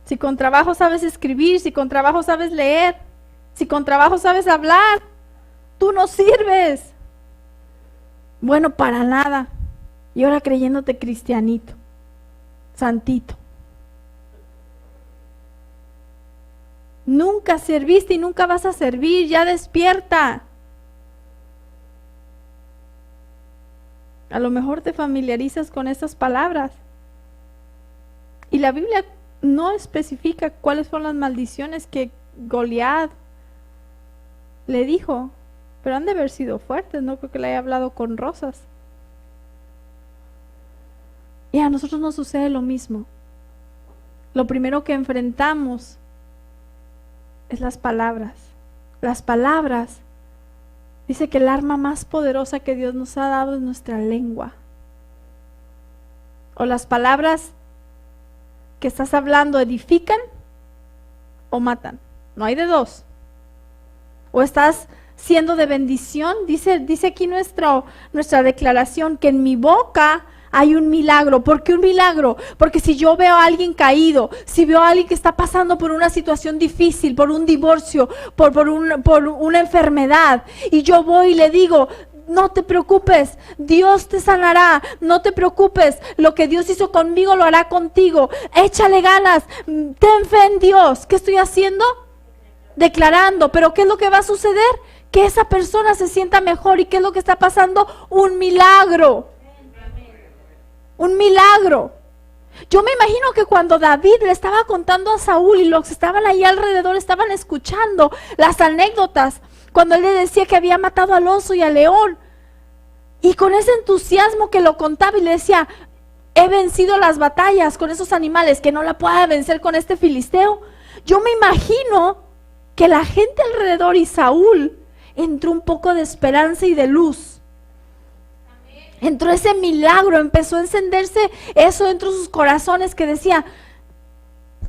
Si con trabajo sabes escribir, si con trabajo sabes leer, si con trabajo sabes hablar, tú no sirves. Bueno, para nada. Y ahora creyéndote cristianito, santito. Nunca serviste y nunca vas a servir, ya despierta. A lo mejor te familiarizas con estas palabras. Y la Biblia no especifica cuáles son las maldiciones que Goliat le dijo, pero han de haber sido fuertes, no creo que le haya hablado con rosas. Y a nosotros nos sucede lo mismo. Lo primero que enfrentamos es las palabras. Las palabras, dice que el arma más poderosa que Dios nos ha dado es nuestra lengua. O las palabras que estás hablando edifican o matan. No hay de dos. O estás siendo de bendición. Dice aquí nuestra declaración que en mi boca hay un milagro. ¿Por qué un milagro? Porque si yo veo a alguien caído, si veo a alguien que está pasando por una situación difícil, por un divorcio, por una enfermedad, y yo voy y le digo, no te preocupes, Dios te sanará, no te preocupes, lo que Dios hizo conmigo lo hará contigo, échale ganas, ten fe en Dios. ¿Qué estoy haciendo? Declarando. ¿Pero qué es lo que va a suceder? Que esa persona se sienta mejor. ¿Y qué es lo que está pasando? Un milagro. Un milagro. Yo me imagino que cuando David le estaba contando a Saúl y los que estaban ahí alrededor estaban escuchando las anécdotas, cuando él le decía que había matado al oso y al león, y con ese entusiasmo que lo contaba y le decía, he vencido las batallas con esos animales, que no la pueda vencer con este filisteo. Yo me imagino que la gente alrededor y Saúl entró un poco de esperanza y de luz. Entró ese milagro, empezó a encenderse eso dentro de sus corazones que decía,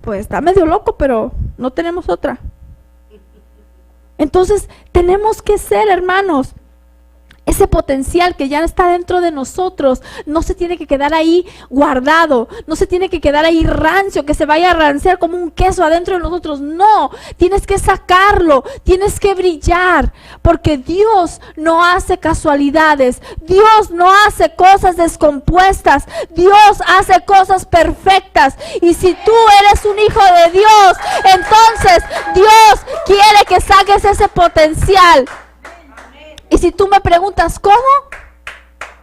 pues está medio loco, pero no tenemos otra. Entonces tenemos que ser, hermanos, ese potencial que ya está dentro de nosotros no se tiene que quedar ahí guardado, no se tiene que quedar ahí rancio, que se vaya a ranciar como un queso adentro de nosotros. No, tienes que sacarlo, tienes que brillar, porque Dios no hace casualidades, Dios no hace cosas descompuestas, Dios hace cosas perfectas. Y si tú eres un hijo de Dios, entonces Dios quiere que saques ese potencial. Y si tú me preguntas, ¿cómo?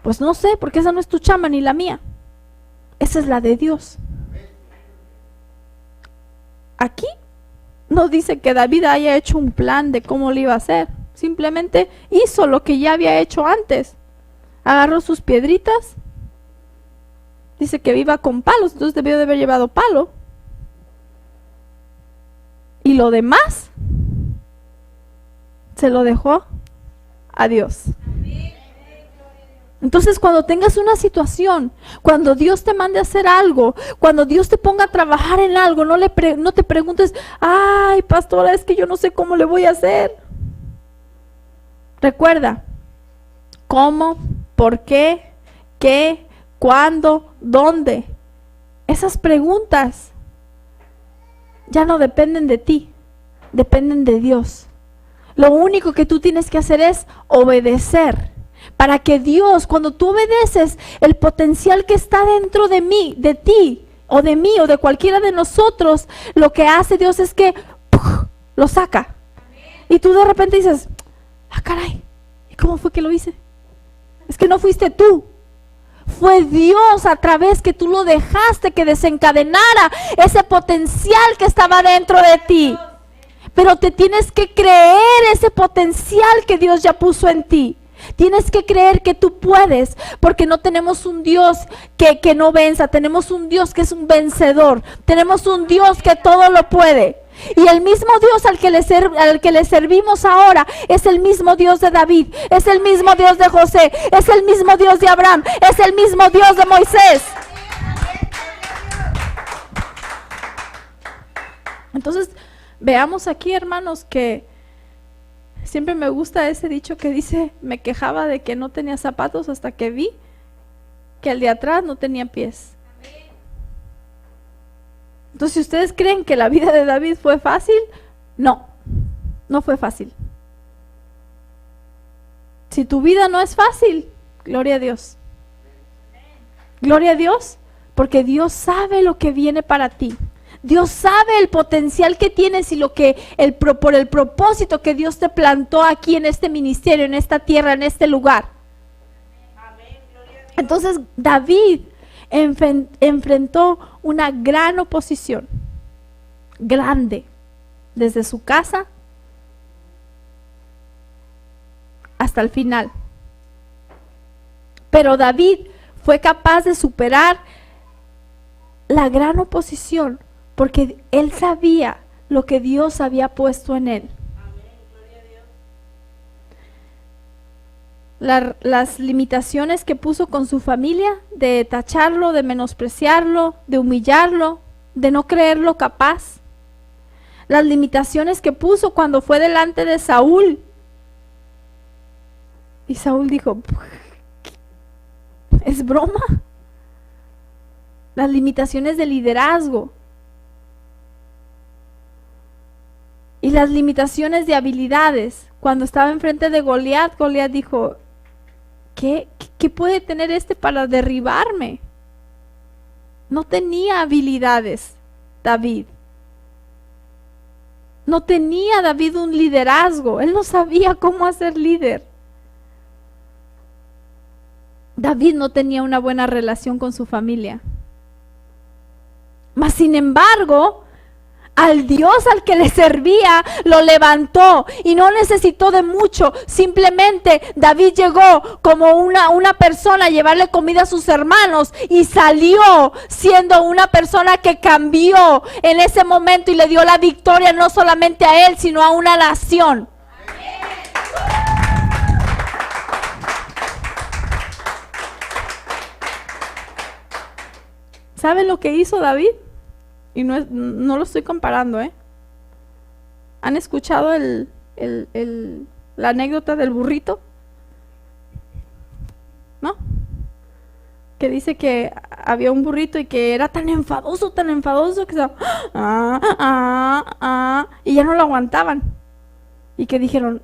Pues no sé, porque esa no es tu chamba ni la mía. Esa es la de Dios. Aquí no dice que David haya hecho un plan de cómo lo iba a hacer. Simplemente hizo lo que ya había hecho antes. Agarró sus piedritas. Dice que iba con palos, entonces debió de haber llevado palo. Y lo demás se lo dejó a Dios. Entonces, cuando tengas una situación, cuando Dios te mande a hacer algo, cuando Dios te ponga a trabajar en algo, no te preguntes, ay, pastora, es que yo no sé cómo le voy a hacer. Recuerda, ¿cómo? ¿Por qué? ¿Qué? ¿Cuándo? ¿Dónde? Esas preguntas ya no dependen de ti, dependen de Dios. Lo único que tú tienes que hacer es obedecer, para que Dios, cuando tú obedeces, el potencial que está dentro de mí, de ti, o de mí, o de cualquiera de nosotros, lo que hace Dios es que lo saca. Y tú de repente dices, ah, caray, ¿y cómo fue que lo hice? Es que no fuiste tú, fue Dios a través que tú lo dejaste que desencadenara ese potencial que estaba dentro de ti. Pero te tienes que creer ese potencial que Dios ya puso en ti. Tienes que creer que tú puedes, porque no tenemos un Dios que no venza, tenemos un Dios que es un vencedor, tenemos un Dios que todo lo puede. Y el mismo Dios al que le servimos ahora es el mismo Dios de David, es el mismo Dios de José, es el mismo Dios de Abraham, es el mismo Dios de Moisés. Entonces, veamos aquí, hermanos, que siempre me gusta ese dicho que dice: me quejaba de que no tenía zapatos hasta que vi que el de atrás no tenía pies. Entonces, si ustedes creen que la vida de David fue fácil, no fue fácil. Si tu vida no es fácil, gloria a Dios. Gloria a Dios, porque Dios sabe lo que viene para ti. Dios sabe el potencial que tienes y por el propósito que Dios te plantó aquí en este ministerio, en esta tierra, en este lugar. Entonces David enfrentó una gran oposición, grande, desde su casa hasta el final. Pero David fue capaz de superar la gran oposición, porque él sabía lo que Dios había puesto en él. Las limitaciones que puso con su familia, de tacharlo, de menospreciarlo, de humillarlo, de no creerlo capaz. Las limitaciones que puso cuando fue delante de Saúl. Y Saúl dijo: ¿es broma? Las limitaciones de liderazgo. Y las limitaciones de habilidades. Cuando estaba enfrente de Goliat, Goliat dijo: ¿Qué puede tener este para derribarme? No tenía habilidades, David. No tenía David un liderazgo. Él no sabía cómo hacer líder. David no tenía una buena relación con su familia. Mas sin embargo, al Dios al que le servía lo levantó y no necesitó de mucho. Simplemente David llegó como una persona a llevarle comida a sus hermanos y salió siendo una persona que cambió en ese momento y le dio la victoria no solamente a él, sino a una nación. ¿Saben lo que hizo David? Y no lo estoy comparando, ¿eh? ¿Han escuchado la anécdota del burrito? ¿No? Que dice que había un burrito y que era tan enfadoso que estaba y ya no lo aguantaban. Y que dijeron: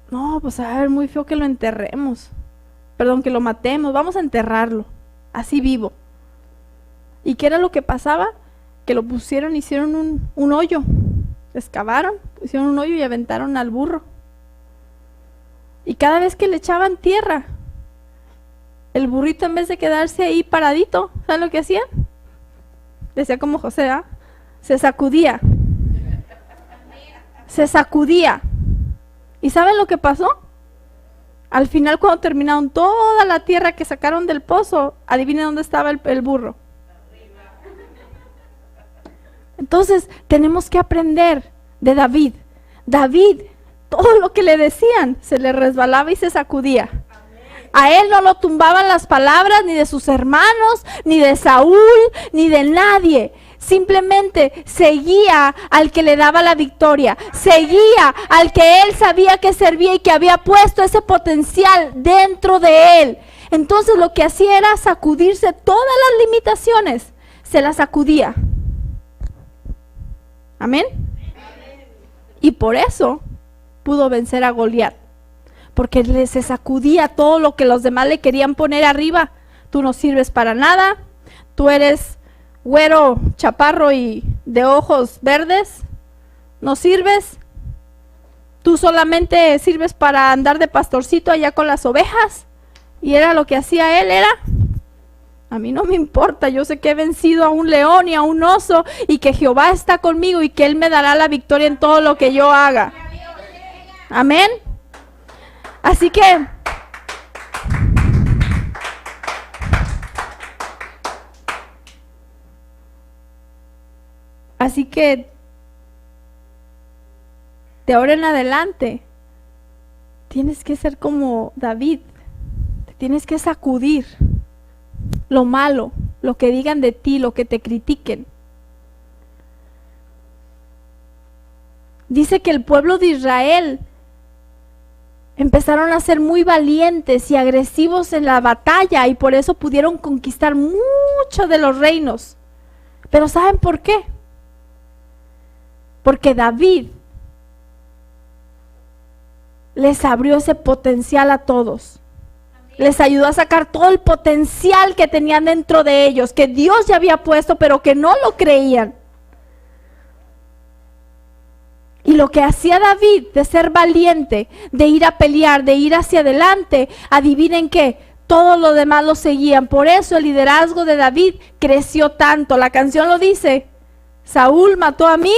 no, pues a ver, muy feo que lo enterremos. Perdón, que lo matemos, vamos a enterrarlo, así vivo. ¿Y qué era lo que pasaba? Que lo pusieron, hicieron un hoyo, excavaron, hicieron un hoyo y aventaron al burro. Y cada vez que le echaban tierra, el burrito, en vez de quedarse ahí paradito, ¿saben lo que hacía? Decía como José, ¿ah? Se sacudía. Se sacudía. ¿Y saben lo que pasó? Al final, cuando terminaron toda la tierra que sacaron del pozo, adivinen dónde estaba el burro. Entonces tenemos que aprender de David. David, todo lo que le decían, se le resbalaba y se sacudía. A él no lo tumbaban las palabras ni de sus hermanos, ni de Saúl, ni de nadie. Simplemente seguía al que le daba la victoria, seguía al que él sabía que servía y que había puesto ese potencial dentro de él. Entonces lo que hacía era sacudirse todas las limitaciones, se las sacudía. Amén. Y por eso pudo vencer a Goliat, porque se sacudía todo lo que los demás le querían poner arriba. Tú no sirves para nada, tú eres güero, chaparro y de ojos verdes, no sirves, tú solamente sirves para andar de pastorcito allá con las ovejas. Y era lo que hacía él, era A mí no me importa, yo sé que he vencido a un león y a un oso y que Jehová está conmigo y que Él me dará la victoria en todo lo que yo haga. Amén. Así que de ahora en adelante tienes que ser como David. Te tienes que sacudir lo malo, lo que digan de ti, lo que te critiquen. Dice que el pueblo de Israel empezaron a ser muy valientes y agresivos en la batalla y por eso pudieron conquistar mucho de los reinos. Pero ¿saben por qué? Porque David les abrió ese potencial a todos. Les ayudó a sacar todo el potencial que tenían dentro de ellos, que Dios ya había puesto, pero que no lo creían. Y lo que hacía David de ser valiente, de ir a pelear, de ir hacia adelante, adivinen qué, todos los demás lo seguían. Por eso el liderazgo de David creció tanto. La canción lo dice, Saúl mató a 1000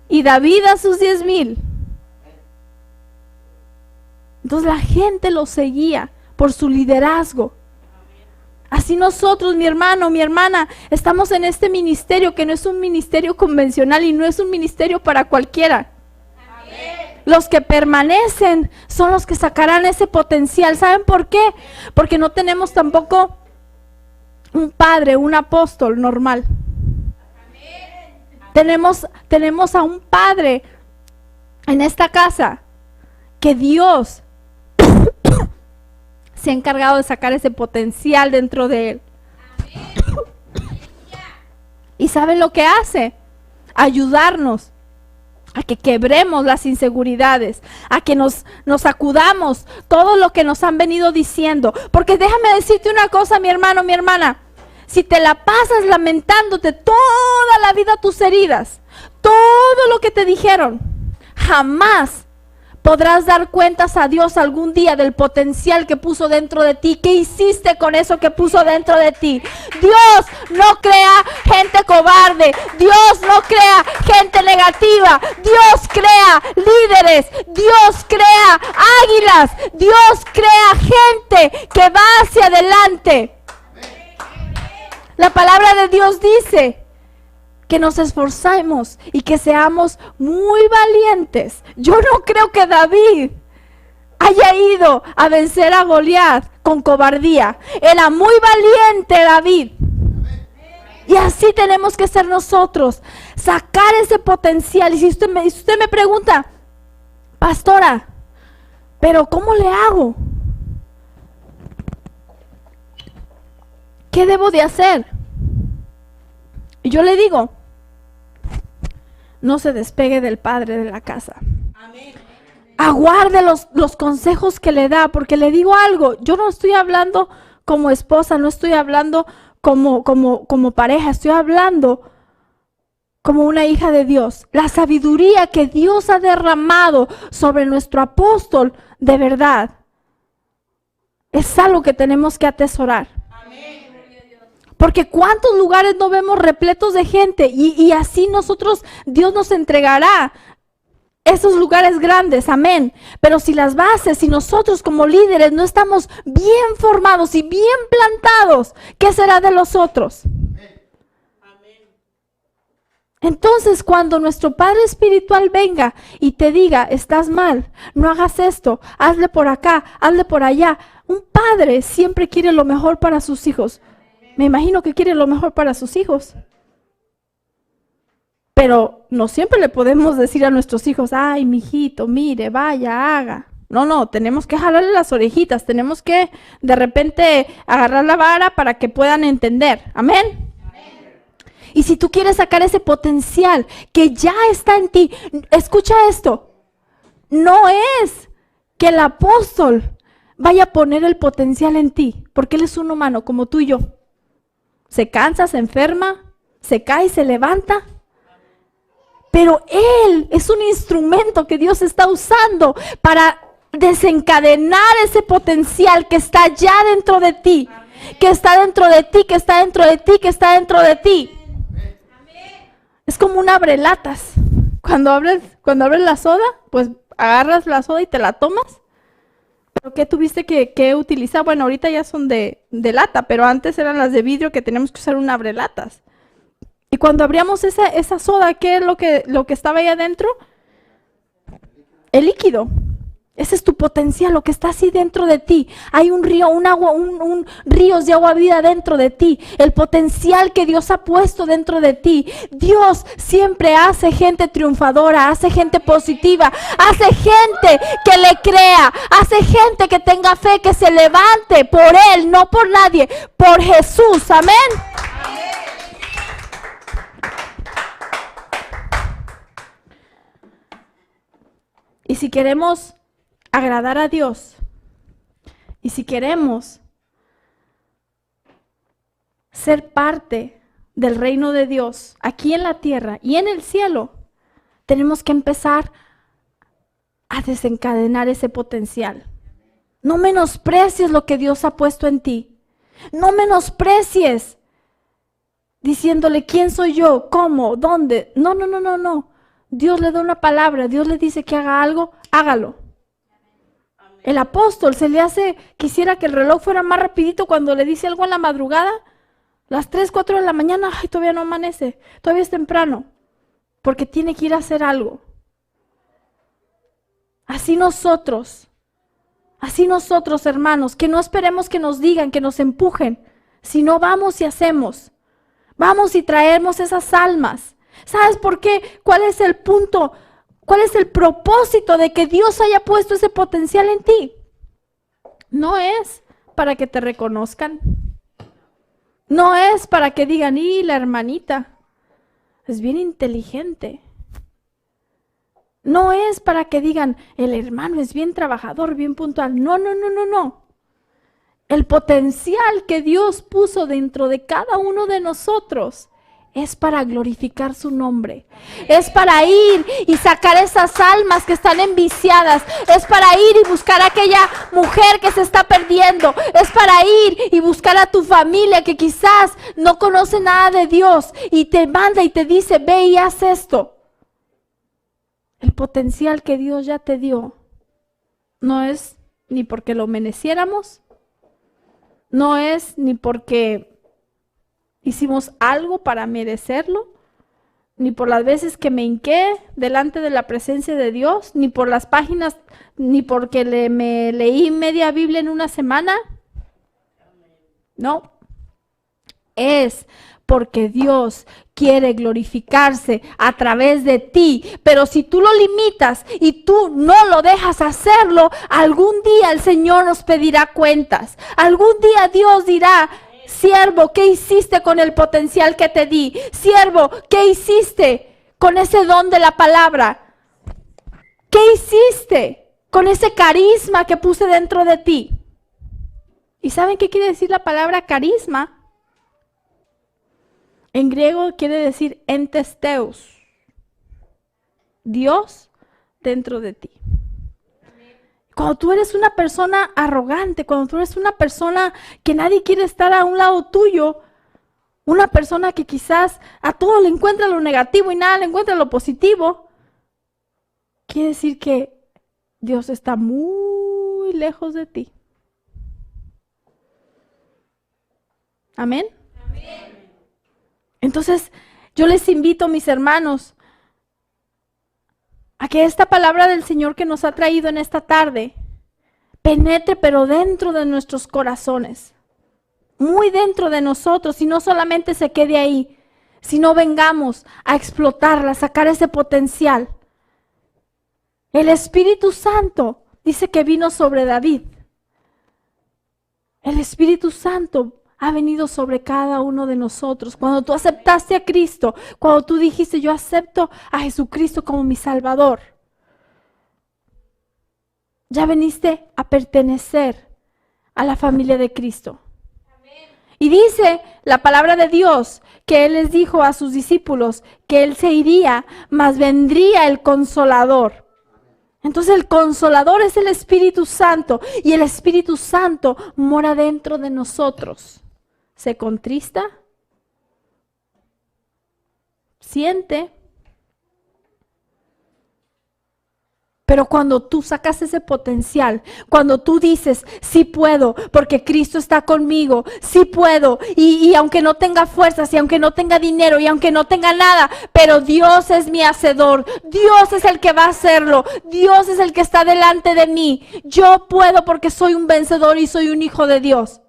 y David a sus 10,000. Entonces la gente lo seguía por su liderazgo. Así nosotros, mi hermano, mi hermana, estamos en este ministerio que no es un ministerio convencional y no es un ministerio para cualquiera. Amén. Los que permanecen son los que sacarán ese potencial. ¿Saben por qué? Porque no tenemos tampoco un padre, un apóstol normal. Tenemos a un padre en esta casa que Dios se ha encargado de sacar ese potencial dentro de él. ¿Y saben lo que hace? Ayudarnos a que quebremos las inseguridades, a que nos sacudamos todo lo que nos han venido diciendo. Porque déjame decirte una cosa, mi hermano, mi hermana, si te la pasas lamentándote toda la vida tus heridas, todo lo que te dijeron, jamás podrás dar cuentas a Dios algún día del potencial que puso dentro de ti. ¿Qué hiciste con eso que puso dentro de ti? Dios no crea gente cobarde. Dios no crea gente negativa. Dios crea líderes. Dios crea águilas. Dios crea gente que va hacia adelante. La palabra de Dios dice que nos esforzamos y que seamos muy valientes. Yo no creo que David haya ido a vencer a Goliat con cobardía. Era muy valiente David. Y así tenemos que ser nosotros, sacar ese potencial. Y si usted me pregunta, pastora, ¿pero cómo le hago? ¿Qué debo de hacer? Y yo le digo, no se despegue del padre de la casa. Amén. Aguarde los consejos que le da, porque le digo algo, yo no estoy hablando como esposa, no estoy hablando como pareja, estoy hablando como una hija de Dios. La sabiduría que Dios ha derramado sobre nuestro apóstol, de verdad, es algo que tenemos que atesorar. Porque cuántos lugares no vemos repletos de gente y así Dios nos entregará esos lugares grandes, amén. Pero si las bases, si nosotros como líderes no estamos bien formados y bien plantados, ¿qué será de los otros? Entonces cuando nuestro Padre Espiritual venga y te diga, estás mal, no hagas esto, hazle por acá, hazle por allá. Un padre siempre quiere lo mejor para sus hijos. Me imagino que quiere lo mejor para sus hijos. Pero no siempre le podemos decir a nuestros hijos, ay, mijito, mire, vaya, haga. No, tenemos que jalarle las orejitas, tenemos que de repente agarrar la vara para que puedan entender. Amén. Y si tú quieres sacar ese potencial que ya está en ti, escucha esto, no es que el apóstol vaya a poner el potencial en ti, porque él es un humano como tú y yo. Se cansa, se enferma, se cae, se levanta. Pero Él es un instrumento que Dios está usando para desencadenar ese potencial que está ya dentro de ti. que está dentro de ti, que está dentro de ti, que está dentro de ti. Es como un abrelatas. Cuando abres la soda, pues agarras la soda y te la tomas. ¿Pero qué tuviste que utilizar? Bueno, ahorita ya son de lata, pero antes eran las de vidrio que teníamos que usar un abrelatas. Y cuando abríamos esa soda, ¿qué es lo que estaba ahí adentro? El líquido. Ese es tu potencial, lo que está así dentro de ti. Hay un río, un agua, ríos de agua vida dentro de ti. El potencial que Dios ha puesto dentro de ti. Dios siempre hace gente triunfadora, hace gente positiva, hace gente que le crea, hace gente que tenga fe, que se levante por Él, no por nadie, por Jesús. Amén. Y si queremos agradar a Dios, y si queremos ser parte del reino de Dios aquí en la tierra y en el cielo, tenemos que empezar a desencadenar ese potencial. No menosprecies lo que Dios ha puesto en ti. No menosprecies diciéndole quién soy yo, cómo, dónde. No. Dios le da una palabra, Dios le dice que haga algo, hágalo. El apóstol se le hace, quisiera que el reloj fuera más rapidito cuando le dice algo en la madrugada, las 3, 4 de la mañana, ay, todavía no amanece, todavía es temprano, porque tiene que ir a hacer algo. Así nosotros, hermanos, que no esperemos que nos digan, que nos empujen, sino vamos y hacemos, vamos y traemos esas almas. ¿Sabes por qué? ¿Cuál es el punto? ¿Cuál es el propósito de que Dios haya puesto ese potencial en ti? No es para que te reconozcan. No es para que digan, y la hermanita es bien inteligente. No es para que digan, el hermano es bien trabajador, bien puntual. No. El potencial que Dios puso dentro de cada uno de nosotros es para glorificar su nombre. Es para ir y sacar esas almas que están enviciadas. Es para ir y buscar a aquella mujer que se está perdiendo. Es para ir y buscar a tu familia que quizás no conoce nada de Dios y te manda y te dice, ve y haz esto. El potencial que Dios ya te dio no es ni porque lo mereciéramos, no es ni porque hicimos algo para merecerlo, ni por las veces que me hinqué delante de la presencia de Dios, ni por las páginas, ni porque me leí media Biblia en una semana. No, es porque Dios quiere glorificarse a través de ti. Pero si tú lo limitas y tú no lo dejas hacerlo, algún día el Señor nos pedirá cuentas. Algún día Dios dirá, siervo, ¿qué hiciste con el potencial que te di? Siervo, ¿qué hiciste con ese don de la palabra? ¿Qué hiciste con ese carisma que puse dentro de ti? ¿Y saben qué quiere decir la palabra carisma? En griego quiere decir entes theos, Dios dentro de ti. Cuando tú eres una persona arrogante, cuando tú eres una persona que nadie quiere estar a un lado tuyo, una persona que quizás a todo le encuentra lo negativo y nada le encuentra lo positivo, quiere decir que Dios está muy lejos de ti. ¿Amén? Amén. Entonces, yo les invito, mis hermanos, a que esta palabra del Señor que nos ha traído en esta tarde penetre, pero dentro de nuestros corazones, muy dentro de nosotros, y no solamente se quede ahí, sino vengamos a explotarla, a sacar ese potencial. El Espíritu Santo dice que vino sobre David. El Espíritu Santo ha venido sobre cada uno de nosotros. Cuando tú aceptaste a Cristo, cuando tú dijiste, yo acepto a Jesucristo como mi Salvador, ya veniste a pertenecer a la familia de Cristo. Amén. Y dice la palabra de Dios que Él les dijo a sus discípulos que Él se iría, mas vendría el Consolador. Entonces el Consolador es el Espíritu Santo y el Espíritu Santo mora dentro de nosotros. Se contrista, siente, pero cuando tú sacas ese potencial, cuando tú dices, sí puedo, porque Cristo está conmigo, sí puedo, y aunque no tenga fuerzas, y aunque no tenga dinero, y aunque no tenga nada, pero Dios es mi hacedor, Dios es el que va a hacerlo, Dios es el que está delante de mí, yo puedo porque soy un vencedor y soy un hijo de Dios.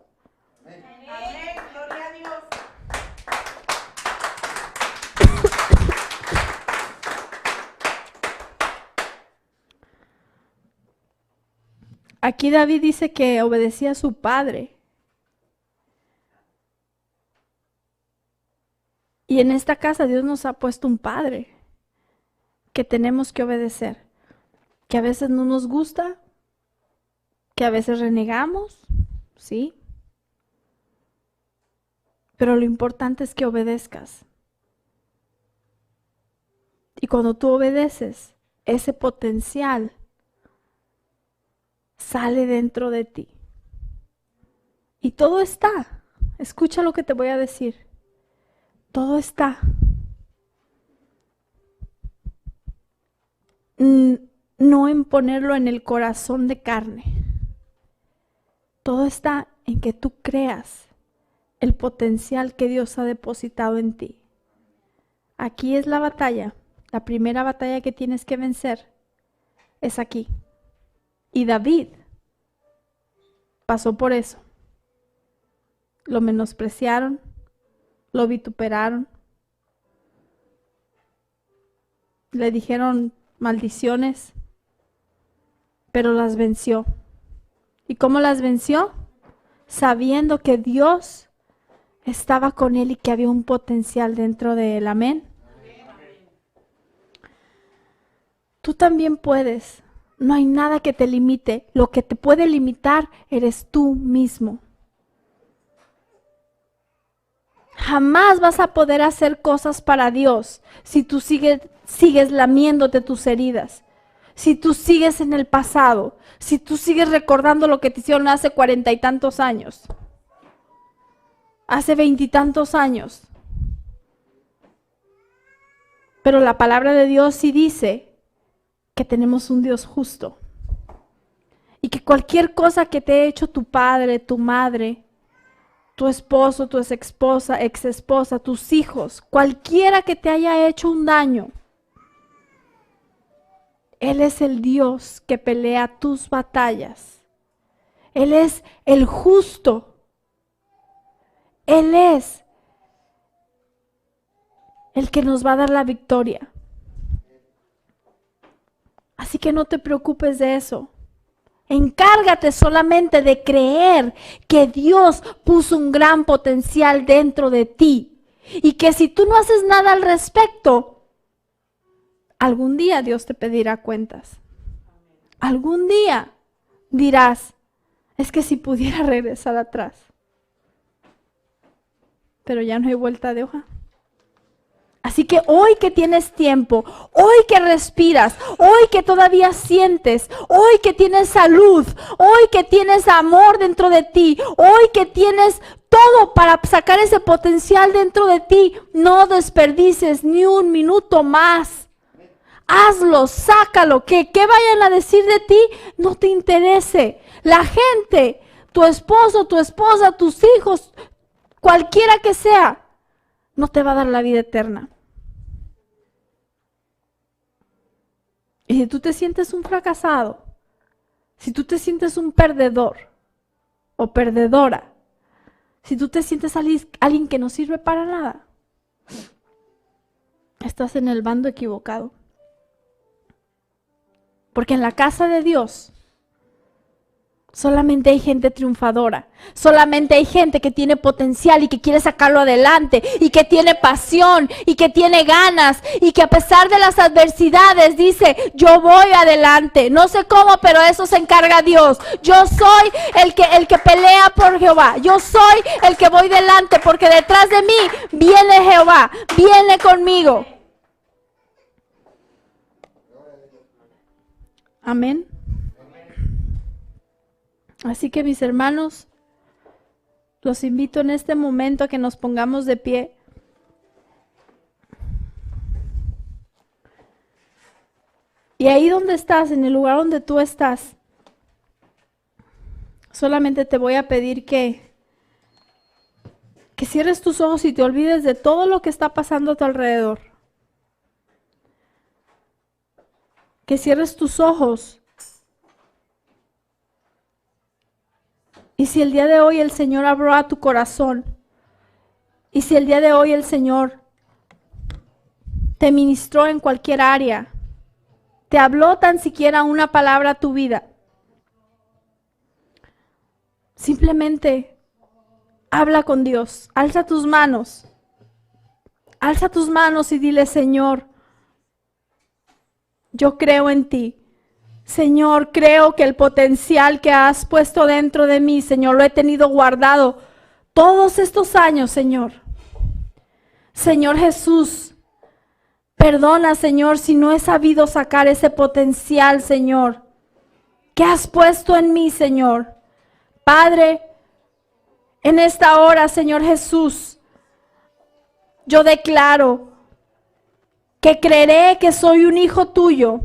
Aquí David dice que obedecía a su padre. Y en esta casa Dios nos ha puesto un padre que tenemos que obedecer. Que a veces no nos gusta, que a veces renegamos, ¿sí? Pero lo importante es que obedezcas. Y cuando tú obedeces, ese potencial sale dentro de ti. Y todo está. Escucha lo que te voy a decir. Todo está. No en ponerlo en el corazón de carne. Todo está en que tú creas el potencial que Dios ha depositado en ti. Aquí es la batalla. La primera batalla que tienes que vencer es aquí. Y David pasó por eso. Lo menospreciaron, lo vituperaron, le dijeron maldiciones, pero las venció. ¿Y cómo las venció? Sabiendo que Dios estaba con él y que había un potencial dentro de él. Amén. Tú también puedes. No hay nada que te limite. Lo que te puede limitar eres tú mismo. Jamás vas a poder hacer cosas para Dios si tú sigues lamiéndote tus heridas. Si tú sigues en el pasado. Si tú sigues recordando lo que te hicieron hace 40 y tantos años. Hace 20 y tantos años. Pero la palabra de Dios sí dice que tenemos un Dios justo y que cualquier cosa que te ha hecho tu padre, tu madre, tu esposo, tu ex esposa, tus hijos, cualquiera que te haya hecho un daño, Él es el Dios que pelea tus batallas. Él es el justo. Él es el que nos va a dar la victoria. Así que no te preocupes de eso. Encárgate solamente de creer que Dios puso un gran potencial dentro de ti y que si tú no haces nada al respecto, algún día Dios te pedirá cuentas. Algún día dirás, es que si pudiera regresar atrás. Pero ya no hay vuelta de hoja. Así que hoy que tienes tiempo, hoy que respiras, hoy que todavía sientes, hoy que tienes salud, hoy que tienes amor dentro de ti, hoy que tienes todo para sacar ese potencial dentro de ti, no desperdices ni un minuto más. Hazlo, sácalo, que vayan a decir de ti no te interese. La gente, tu esposo, tu esposa, tus hijos, cualquiera que sea, no te va a dar la vida eterna. Y si tú te sientes un fracasado, si tú te sientes un perdedor o perdedora, si tú te sientes alguien que no sirve para nada, estás en el bando equivocado. Porque en la casa de Dios solamente hay gente triunfadora, solamente hay gente que tiene potencial y que quiere sacarlo adelante y que tiene pasión y que tiene ganas y que a pesar de las adversidades dice, yo voy adelante, no sé cómo, pero eso se encarga Dios. Yo soy el que pelea por Jehová, yo soy el que voy delante porque detrás de mí viene Jehová, viene conmigo. Amén. Así que mis hermanos, los invito en este momento a que nos pongamos de pie. Y ahí donde estás, en el lugar donde tú estás, solamente te voy a pedir que cierres tus ojos y te olvides de todo lo que está pasando a tu alrededor. Que cierres tus ojos. Y si el día de hoy el Señor habló a tu corazón, y si el día de hoy el Señor te ministró en cualquier área, te habló tan siquiera una palabra a tu vida, simplemente habla con Dios, alza tus manos y dile: Señor, yo creo en ti. Señor, creo que el potencial que has puesto dentro de mí, Señor, lo he tenido guardado todos estos años, Señor. Señor Jesús, perdona, Señor, si no he sabido sacar ese potencial, Señor, que has puesto en mí, Señor. Padre, en esta hora, Señor Jesús, yo declaro que creeré que soy un hijo tuyo.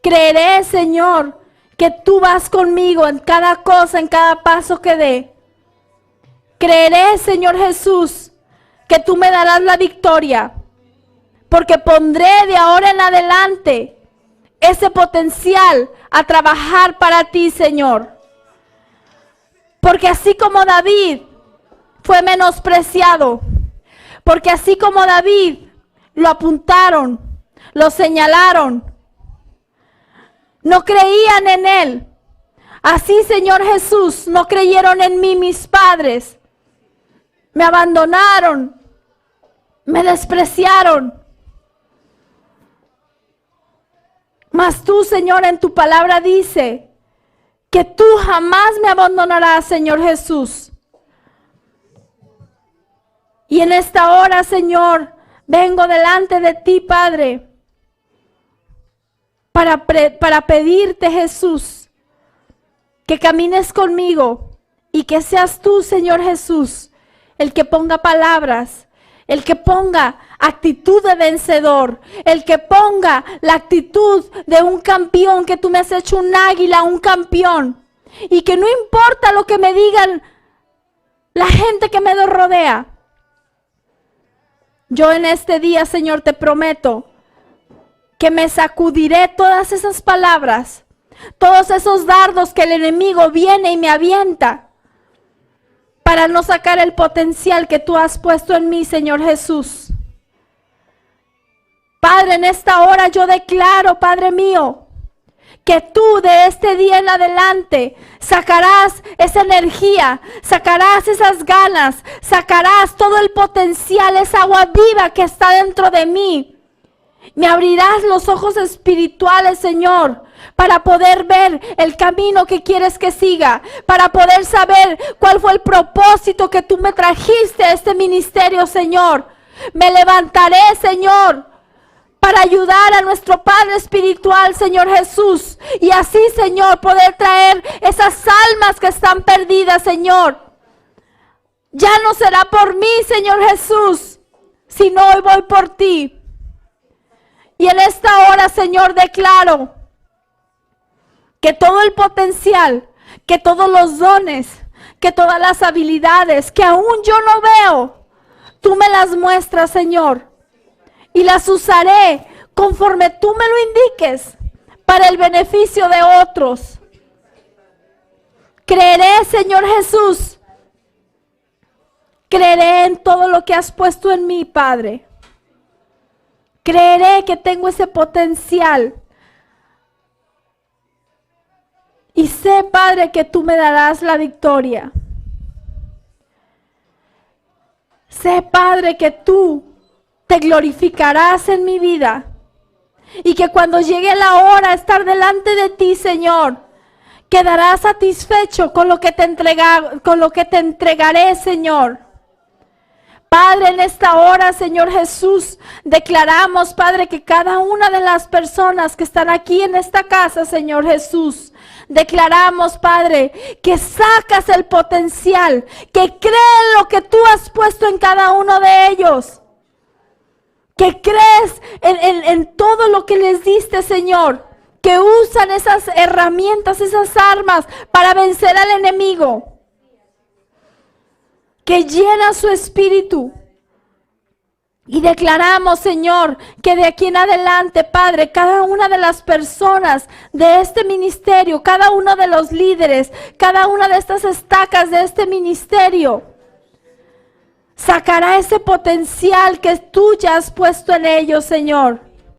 Creeré, Señor, que tú vas conmigo en cada cosa, en cada paso que dé. Creeré, Señor Jesús, que tú me darás la victoria, porque pondré de ahora en adelante ese potencial a trabajar para ti, Señor. Porque así como David fue menospreciado, porque así como David lo apuntaron, lo señalaron, no creían en él. Así, Señor Jesús, no creyeron en mí mis padres. Me abandonaron, me despreciaron. Mas tú, Señor, en tu palabra dice que tú jamás me abandonarás, Señor Jesús. Y en esta hora, Señor, vengo delante de ti, Padre, para pedirte, Jesús, que camines conmigo y que seas tú, Señor Jesús, el que ponga palabras, el que ponga actitud de vencedor, el que ponga la actitud de un campeón, que tú me has hecho un águila, un campeón, y que no importa lo que me digan la gente que me rodea. Yo en este día, Señor, te prometo que me sacudiré todas esas palabras, todos esos dardos que el enemigo viene y me avienta, para no sacar el potencial que tú has puesto en mí, Señor Jesús. Padre, en esta hora yo declaro, Padre mío, que tú de este día en adelante sacarás esa energía, sacarás esas ganas, sacarás todo el potencial, esa agua viva que está dentro de mí. Me abrirás los ojos espirituales, Señor, para poder ver el camino que quieres que siga, para poder saber cuál fue el propósito que tú me trajiste a este ministerio, Señor. Me levantaré, Señor, para ayudar a nuestro Padre espiritual, Señor Jesús, y así, Señor, poder traer esas almas que están perdidas, Señor. Ya no será por mí, Señor Jesús, sino hoy voy por ti. Y en esta hora, Señor, declaro que todo el potencial, que todos los dones, que todas las habilidades que aún yo no veo, tú me las muestras, Señor, y las usaré conforme tú me lo indiques para el beneficio de otros. Creeré, Señor Jesús, creeré en todo lo que has puesto en mí, Padre. Creeré que tengo ese potencial. Y sé, Padre, que tú me darás la victoria. Sé, Padre, que tú te glorificarás en mi vida. Y que cuando llegue la hora de estar delante de ti, Señor, quedarás satisfecho con lo que te entregaré, Señor. Padre, en esta hora, Señor Jesús, declaramos, Padre, que cada una de las personas que están aquí en esta casa, Señor Jesús, declaramos, Padre, que sacas el potencial, que creen lo que tú has puesto en cada uno de ellos, que crees en todo lo que les diste, Señor, que usan esas herramientas, esas armas para vencer al enemigo. Que llena su espíritu. Y declaramos, Señor, que de aquí en adelante, Padre, cada una de las personas de este ministerio, cada uno de los líderes, cada una de estas estacas de este ministerio, sacará ese potencial que tú ya has puesto en ellos, Señor.